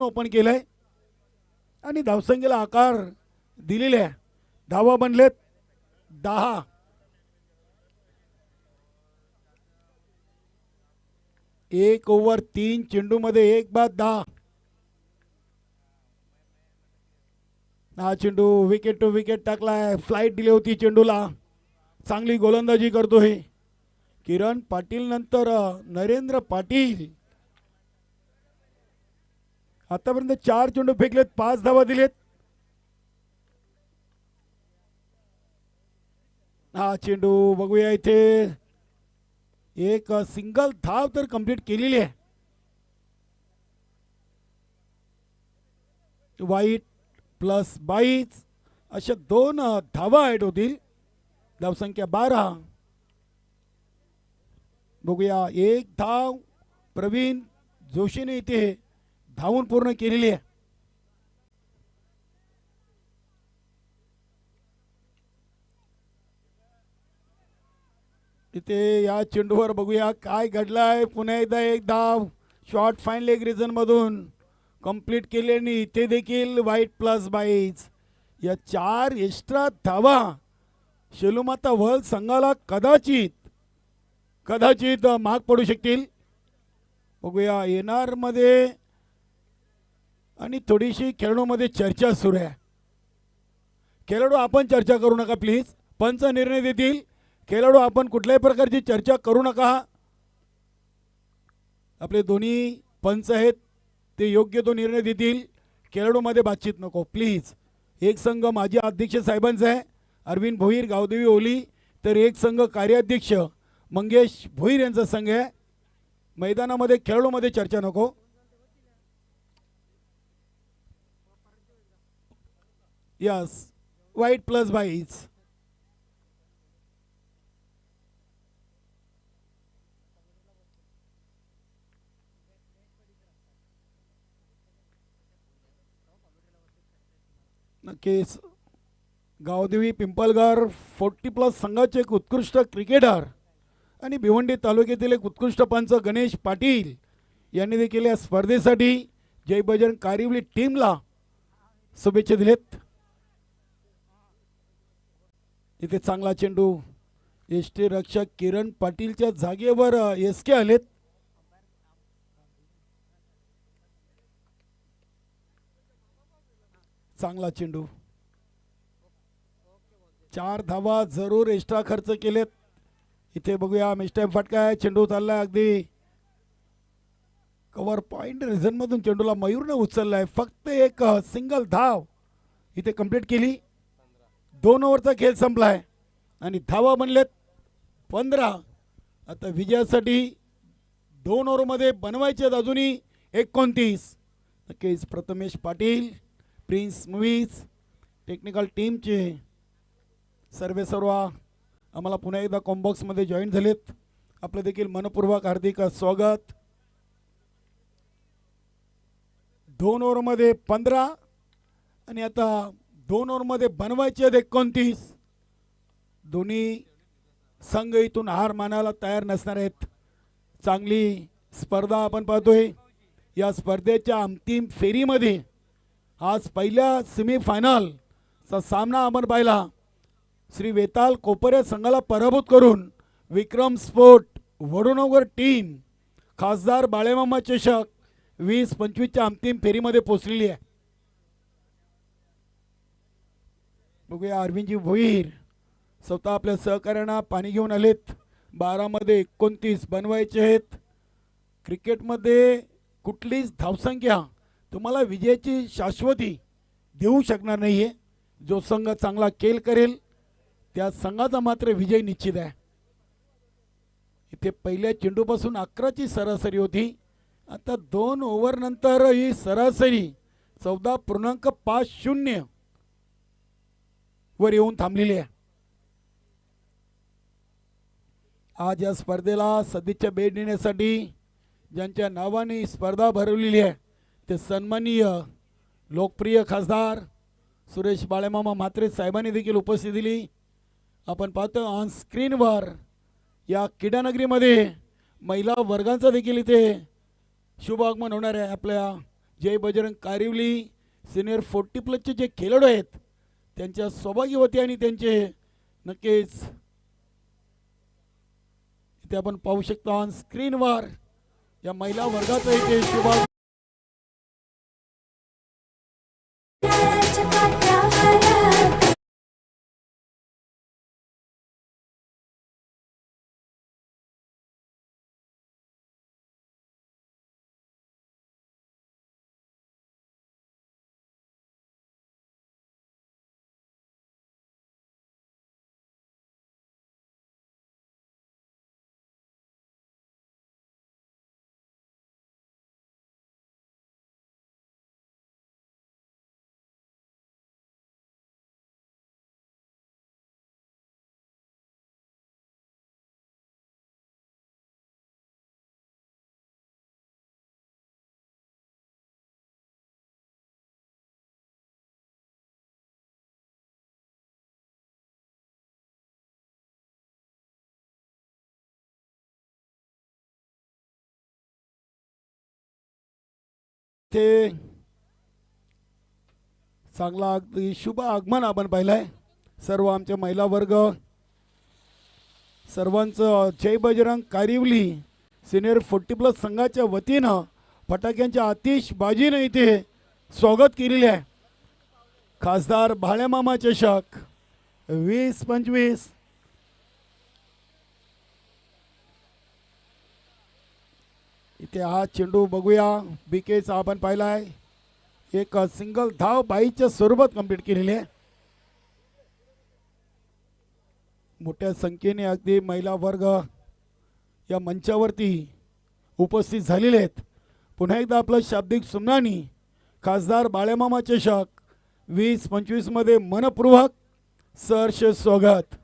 S3: ओपन केलंय आणि धावसंख्येला आकार दिलेले आहे. धावा बनलेत 10. एक ओव्हर 3 चेंडूमध्ये 1 बाद 10. हा चेंडू विकेट टू विकेट टाकलाय. फ्लाईट दिली होती चेंडूला. चांगली गोलंदाजी करतोय किरण पाटील नंतर नरेंद्र पाटील. आतापर्यंत 4 चेंडू फेकलेत, 5 धावा दिलेत. हा चेंडू बघूया इथे एक सिंगल धाव तर कंप्लीट केलेली आहे. वाईट प्लस 22 अशा 2 धावा ऍड होतील. धावसंख्या 12. बघूया 1 धाव प्रवीण जोशीने इथे धावून पूर्ण केलेली आहे. इथे या चेंडूवर बघूया काय घडलाय. पुन्हा एकदा 1 धाव शॉर्ट फाईन लेग रिजन मधून कंप्लीट केल्याने इथे देखील वाईट प्लस 22. या 4 एक्स्ट्रा धावा शेलूमाता वर्ल्ड संघाला कदाचित माग पडू शकतील. बघूया येणार मध्ये आणि थोडीशी खेळाडूमध्ये चर्चा सुरू आहे. खेळाडू आपण चर्चा करू नका प्लीज. पंच निर्णय देतील. खेळाडू आपण कुठल्याही प्रकारची चर्चा करू नका. आपले दोन्ही पंच आहेत ते योग्य तो निर्णय देतील. खेळाडूमध्ये बातचीत नको प्लीज. एक संघ माजी अध्यक्ष साहेबांचा आहे अरविंद भोईर गावदेवी ओली, तर एक संघ कार्याध्यक्ष मंगेश भोईर यांचा संघ आहे. मैदानामध्ये खेळाडूमध्ये चर्चा नको. यस वाईट प्लस 22. नक्कीच गावदेवी पिंपलगार 40+ संघाचे एक उत्कृष्ट क्रिकेटर आणि भिवंडी तालुक्यातील एक उत्कृष्ट पंच गणेश पाटील यांनी देखील या स्पर्धेसाठी जय बजरंग कारिवली टीमला शुभेच्छा दिलेत. इथे चांगला चेंडू एसटी रक्षक किरण पाटीलच्या जागेवर एसके आलेत. चांगला चेंडू. 4 धावा जरूर एक्स्ट्रा खर्च केलेत. इथे बघूया मिस्टर फटका आहे. चेंडू चाललाय अगदी कव्हर पॉइंट रिझन मधून चेंडूला मयूरने उचललाय. फक्त एक सिंगल धाव इथे कंप्लीट केली. 2 ओव्हरचा खेळ संपलाय आणि धावा बनलेत 15. आता विजयासाठी 2 ओव्हरमध्ये बनवायचे अजूनही 29. नक्कीच Prathamesh Patil prince movies technical टीमचे सर्व आम्हाला पुन्हा एकदा कॉम्बॉक्समध्ये जॉईन झालेत. आपलं देखील मनपूर्वक हार्दिक स्वागत. 2 ओव्हरमध्ये 15 आणि आता 2 ओव्हरमध्ये बनवायचे 29. दोन्ही संघ इथून हार मानायला तयार नसणार आहेत. चांगली स्पर्धा आपण पाहतोय. या स्पर्धेच्या अंतिम फेरीमध्ये आज पहिल्या सेमीफायनलचा सामना आपण पाहिला. श्री वेताल कोपरे संघाला पराभूत करून विक्रम स्पोर्ट वडोनगर टीम खासदार बाळेमामा चषक 20-25च्या अंतिम फेरीमध्ये पोहोचलेली आहे. बघूया अरविंदजी भोईर स्वतः आपल्या सहकार्यांना पाणी घेऊन आलेत. 12 मध्ये 29 बनवायचे आहेत. क्रिकेटमध्ये कुठलीच धावसंख्या तुम्हाला विजयाची शाश्वती देऊ शकणार नाहीये. जो संघ चांगला खेळ करेल त्या संघाचा मात्र विजय निश्चित आहे. इथे पहिल्या चेंडूपासून 11ची सरासरी होती. आता 2 ओव्हर नंतर ही सरासरी 14.50 वर येऊन थांबलेली आहे. आज या स्पर्धेला सदिच्छा भेट देण्यासाठी ज्यांच्या नावाने स्पर्धा भरवलेली आहे ते सन्माननीय लोकप्रिय खासदार सुरेश बाळेमामा म्हात्रे साहेबांनी देखील उपस्थिती दिली. आपण पाहतो ऑन स्क्रीनवर या क्रीडानगरीमध्ये महिला वर्गांचा देखील इथे शुभ आगमन होणार आहे. आपल्या जय बजरंग कारिवली सिनियर 40+ जे खेळाडू आहेत त्यांच्या सौभाग्यवती आणि त्यांचे नक्कीच इथे आपण पाहू शकतो ऑन स्क्रीनवर या महिला वर्गाचा इथे शुभ ते चांगला अगदी शुभ आगमन आपण पाहिलंय. सर्व आमचे महिला वर्ग सर्वांचं जय बजरंग कारिवली सिनियर 40+ संघाच्या वतीनं फटाक्यांच्या आतिषबाजीनं इथे स्वागत केलेले आहे. खासदार भाळेमामा चषक 20-25 इथे हा चेंडू बघूया. बीकेचा आपण पाहिलाय एक सिंगल धाव बाईच्या स्वरूपात कंप्लीट केलेली आहे. मोठ्या संख्येने अगदी महिला वर्ग या मंचावरती उपस्थित झालेले आहेत. पुन्हा एकदा आपलं शाब्दिक सुमनानी खासदार बाळेमामा चषक 20-25 मध्ये मनपूर्वक सहर्ष स्वागत.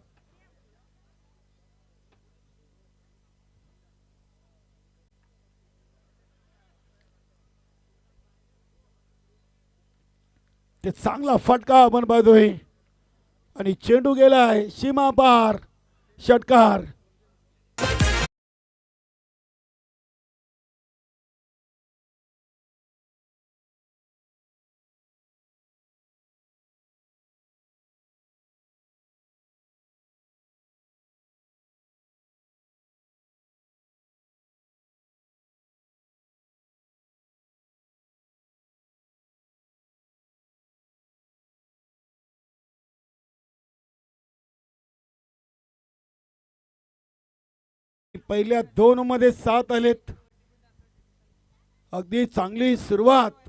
S3: ते चांगला फटका आपण पाहतोय आणि चेंडू गेलाय सीमा पार. षटकार पहिल्या 2 मध्ये 7 आलेत. अगदी चांगली सुरुवात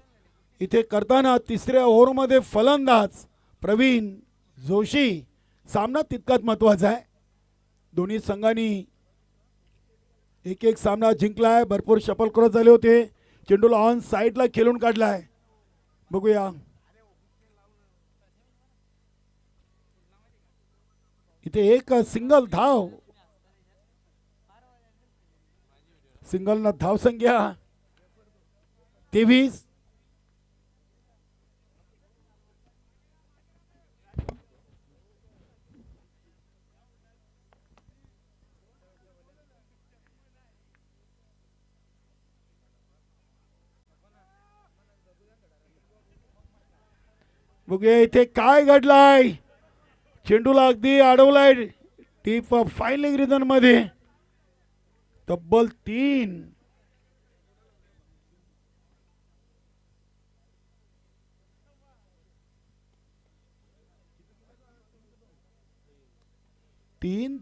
S3: इथे करताना तिसऱ्या ओव्हरमध्ये फलंदाज प्रवीण जोशी सामना तितकाच महत्वाचा आहे. दोन्ही संघांनी एक सामना जिंकलाय. भरपूर शपल क्रॉस झाले होते. चेंडूला ऑन साईडला खेळून काढलाय. बघूया इथे एक सिंगल धाव. सिंगलना धाव संख्या 23. बघूया इथे काय घडलाय. चेंडूला अगदी अडवलाय डीप फाईन लेग रिजन मध्ये. तब्बल 3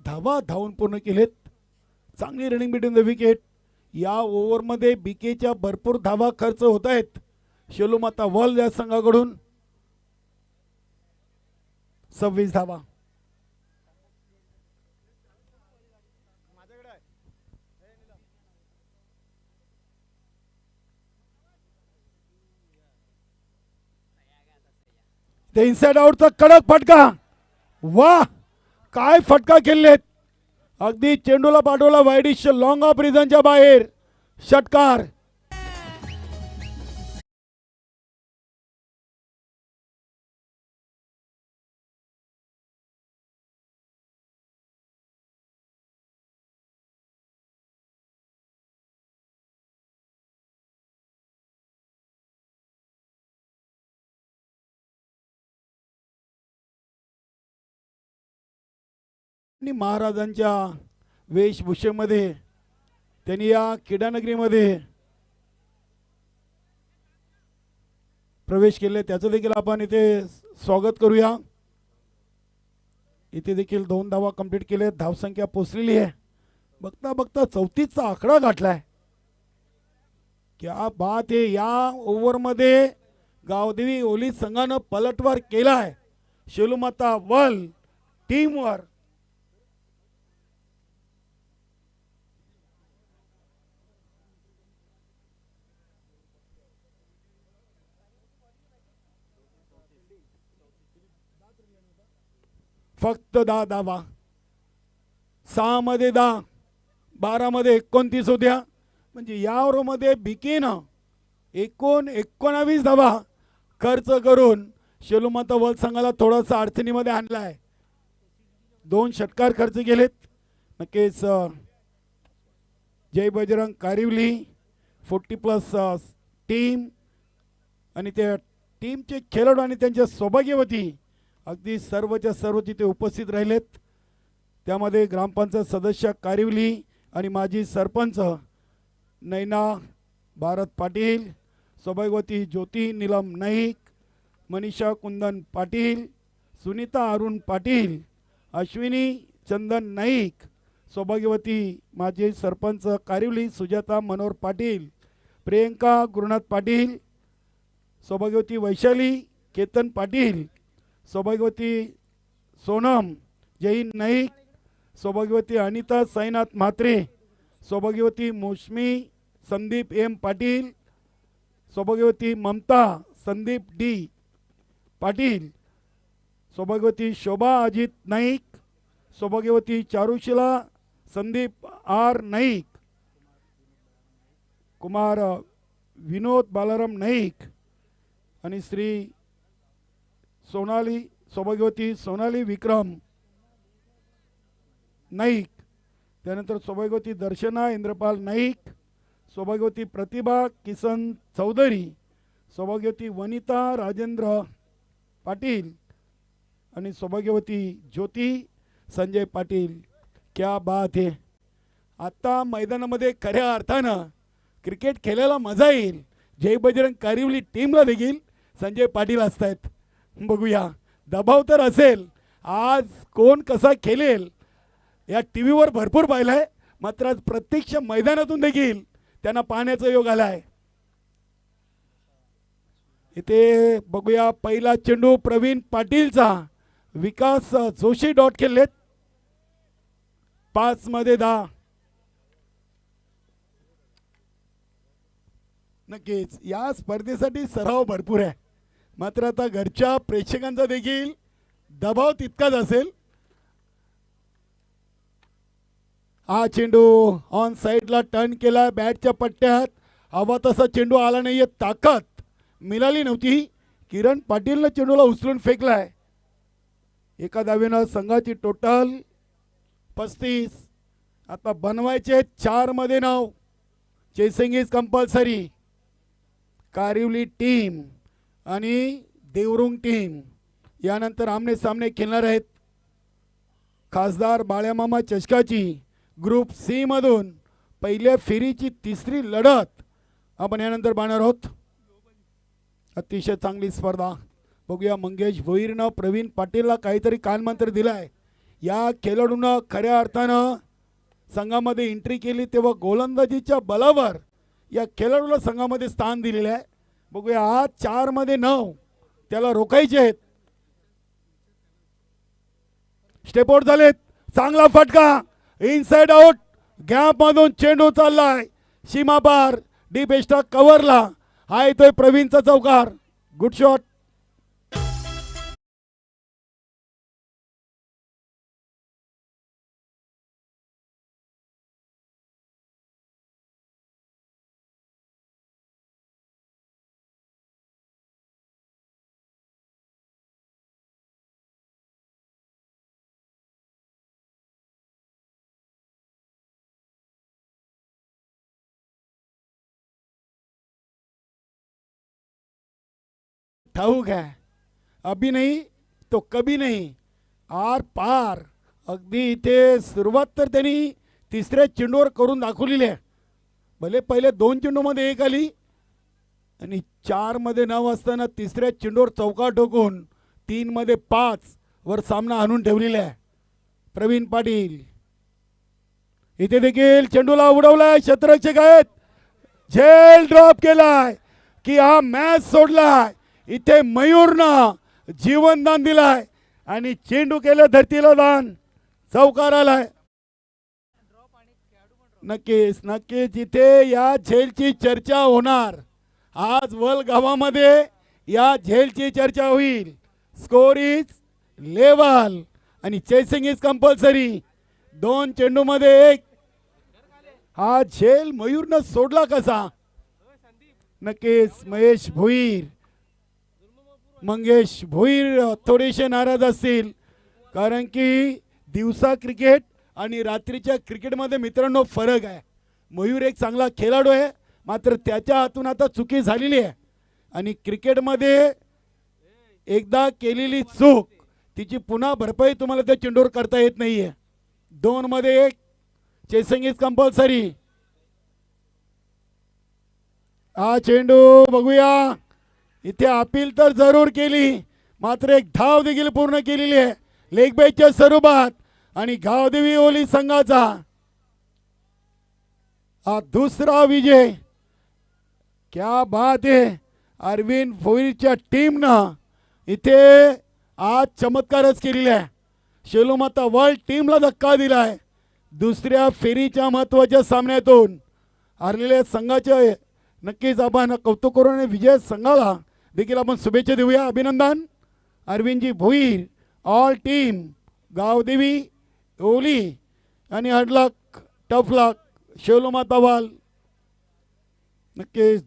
S3: धावा धावून पूर्ण केलेत. चांगली रनिंग बिटवीन द विकेट. या ओव्हरमध्ये बीकेच्या भरपूर धावा खर्च होत आहेत. शेलूमाता वॉल या संघाकडून 26 धावा. ते इनसाइड आउटचा कडक फटका. वाह काय फटका खेळलेत. अगदी चेंडूला पाठवला वाईडिश लॉंग ऑफ रिझनच्या बाहेर. षटकार. आणि महाराजांच्या वेशभूषेमध्ये त्यांनी या क्रीडानगरीमध्ये प्रवेश केले, त्याचं देखील आपण इथे स्वागत करूया. इथे देखील 2 धावा कंप्लीट केले, धावसंख्या पोचलेली आहे. बघता बघता 34चा आकडा गाठलाय. क्या बात आहे. या ओव्हरमध्ये गावदेवी ओली संघानं पलटवार केलाय शेलूमाता वल टीमवर. फक्त 10 धावा, 6 मध्ये 10, 12 मध्ये 29 होत्या. म्हणजे या ओव्हरमध्ये बिकीनं 19 धावा खर्च करून शेलूमाता वल संघाला थोडासा अडचणीमध्ये आणलाय. 2 षटकार खर्च केलेत. नक्कीच जय बजरंग कारिवली 40+ टीम आणि त्या टीमचे खेळाडू आणि त्यांच्या सौभाग्यवती अगदी सर्वच्या सर्व तिथे उपस्थित राहिलेत. त्यामध्ये ग्रामपंचायत सदस्य कारिवली आणि माजी सरपंच नैना भारत पाटील, सौभाग्यवती ज्योती नीलम नाईक, मनीषा कुंदन पाटील, सुनीता अरुण पाटील, अश्विनी चंदन नाईक, सौभाग्यवती माजी सरपंच कारिवली सुजाता मनोहर पाटील, प्रियंका गुरुनाथ पाटील, सौभाग्यवती वैशाली केतन पाटील, सौभाग्यवती सोनम जैन नाईक, सौभाग्यवती अनिता साईनाथ म्हात्रे, सौभाग्यवती मोशमी संदीप एम पाटील, सौभाग्यवती ममता संदीप डी पाटील, सौभाग्यवती शोभा अजित नाईक, सौभाग्यवती चारुशिला संदीप आर नाईक, कुमार विनोद बालाराम नाईक आणि श्री सोनाली सौभाग्यवती सोनाली विक्रम नाईक. त्यानंतर सौभाग्यवती दर्शना इंद्रपाल नाईक, सौभाग्यवती प्रतिभा किसन चौधरी, सौभाग्यवती वनिता राजेंद्र पाटील आणि सौभाग्यवती ज्योती संजय पाटील. क्या बात है. आता मैदानामध्ये खऱ्या अर्थानं क्रिकेट खेळायला मजा येईल. जय बजरंग कारिवली टीमला देखील संजय पाटील असतात. बघूया, दबाव तर असेल. आज कोण कसा खेळेल या टी व्हीवर भरपूर पाहिलाय, मात्र आज प्रत्यक्ष मैदानातून देखील त्यांना पाहण्याचा योग आलाय. इथे बघूया, पहिला चेंडू प्रवीण पाटीलचा, विकास जोशी डॉट खेळलेत. 5 मध्ये 10. नक्कीच या स्पर्धेसाठी सराव भरपूर आहे, मात्र आता घरच्या प्रेक्षकांचा देखील दबाव तितकाच असेल. हा चेंडू ऑन साईडला टर्न केला, बॅटच्या पट्ट्यात हवा तसा चेंडू आला नाहीये, ताकद मिळाली नव्हती. किरण पाटीलनं चेंडूला उचलून फेकलाय. एका धावेनं संघाची टोटल 35. आता बनवायचे 4 मध्ये 9. Chasing is compulsory. Karivali team आणि देवरुंग टीम यानंतर आमने सामने खेळणार आहेत. खासदार बाळ्यामामा चषकाची ग्रुप सी मधून पहिल्या फेरीची 3री लढत आपण यानंतर पाहणार आहोत. अतिशय चांगली स्पर्धा. बघूया, मंगेश भोईरनं प्रवीण पाटीलला काहीतरी कानमंत्र दिलाय. या खेळाडूनं खऱ्या अर्थानं संघामध्ये एंट्री केली तेव्हा गोलंदाजीच्या बलावर या खेळाडूला संघामध्ये स्थान दिलेलं आहे. बघूया, आज 4 मध्ये 9 त्याला रोखायचे आहेत. स्टेप आउट झालेत. चांगला फटका, इनसाइड आउट. गॅप मधून चेंडू चाललाय सीमा पार, डीप एस्टा कव्हरला. हा येतोय प्रवीणचा चौकार. Good shot. ठाऊक है, अभी नहीं तो कभी नहीं, आर पार अगदी इथे सुरुवात तर त्यांनी तिसऱ्या चेंडूवर करून दाखवलेली आहे. भले पहिले 2 चेंडूमध्ये 1 आली आणि 4 मध्ये 9 असताना तिसऱ्या चेंडूवर चौकार ठोकून 3 मध्ये 5 वर सामना आणून ठेवलेला आहे. प्रवीण पाटील इथे देखील चेंडूला उडवलाय, क्षेत्ररक्षक आहेत, झेल ड्रॉप केलाय की हा मॅच सोडलाय. इथे मयूरनं जीवनदान दिलाय आणि चेंडू केलं धरतीला दान, चौकार आलाय. नक्कीच नक्कीच इथे या झेलची चर्चा होणार. आज वल गावामध्ये या झेलची चर्चा होईल. स्कोर इज लेवल आणि चेसिंग इज कंपल्सरी. 2 चेंडूमध्ये 1. हा झेल मयूरनं सोडला कसा? नक्कीच महेश भोईर, मंगेश भोईर थोडेसे नाराज असतील, कारण की दिवसा क्रिकेट आणि रात्रीच्या क्रिकेटमध्ये मित्रांनो फरक आहे. मयूर एक चांगला खेळाडू आहे, मात्र त्याच्या हातून आता चुकी झालेली आहे आणि क्रिकेटमध्ये एकदा केलेली चूक तिची पुन्हा भरपाई तुम्हाला त्या चेंडूवर करता येत नाहीये. 2 मध्ये 1. Chasing is compulsory. हा चेंडू बघूया, इथे अपील तर जरूर केली, मात्र एक धाव देखील पूर्ण केलेली आहे लेग बॅकच्या स्वरूपात आणि गावदेवी ओली संघाचा हा दुसरा विजय. क्या बात आहे. अरविंद भोईरच्या टीमनं इथे आज चमत्कारच केलेला आहे. शेलोमाता वर्ल्ड टीमला धक्का दिलाय. दुसऱ्या फेरीच्या महत्वाच्या सामन्यातून हरलेल्या संघाचे नक्कीच आपण कौतुक करू आणि विजय संघाला देखील आपण शुभेच्छा देऊया. अभिनंदन अरविंदजी भोईर, ऑल टीम, गावदेवी ओली आणि हडलक टफ लक शेलोमाता वाल. नक्कीच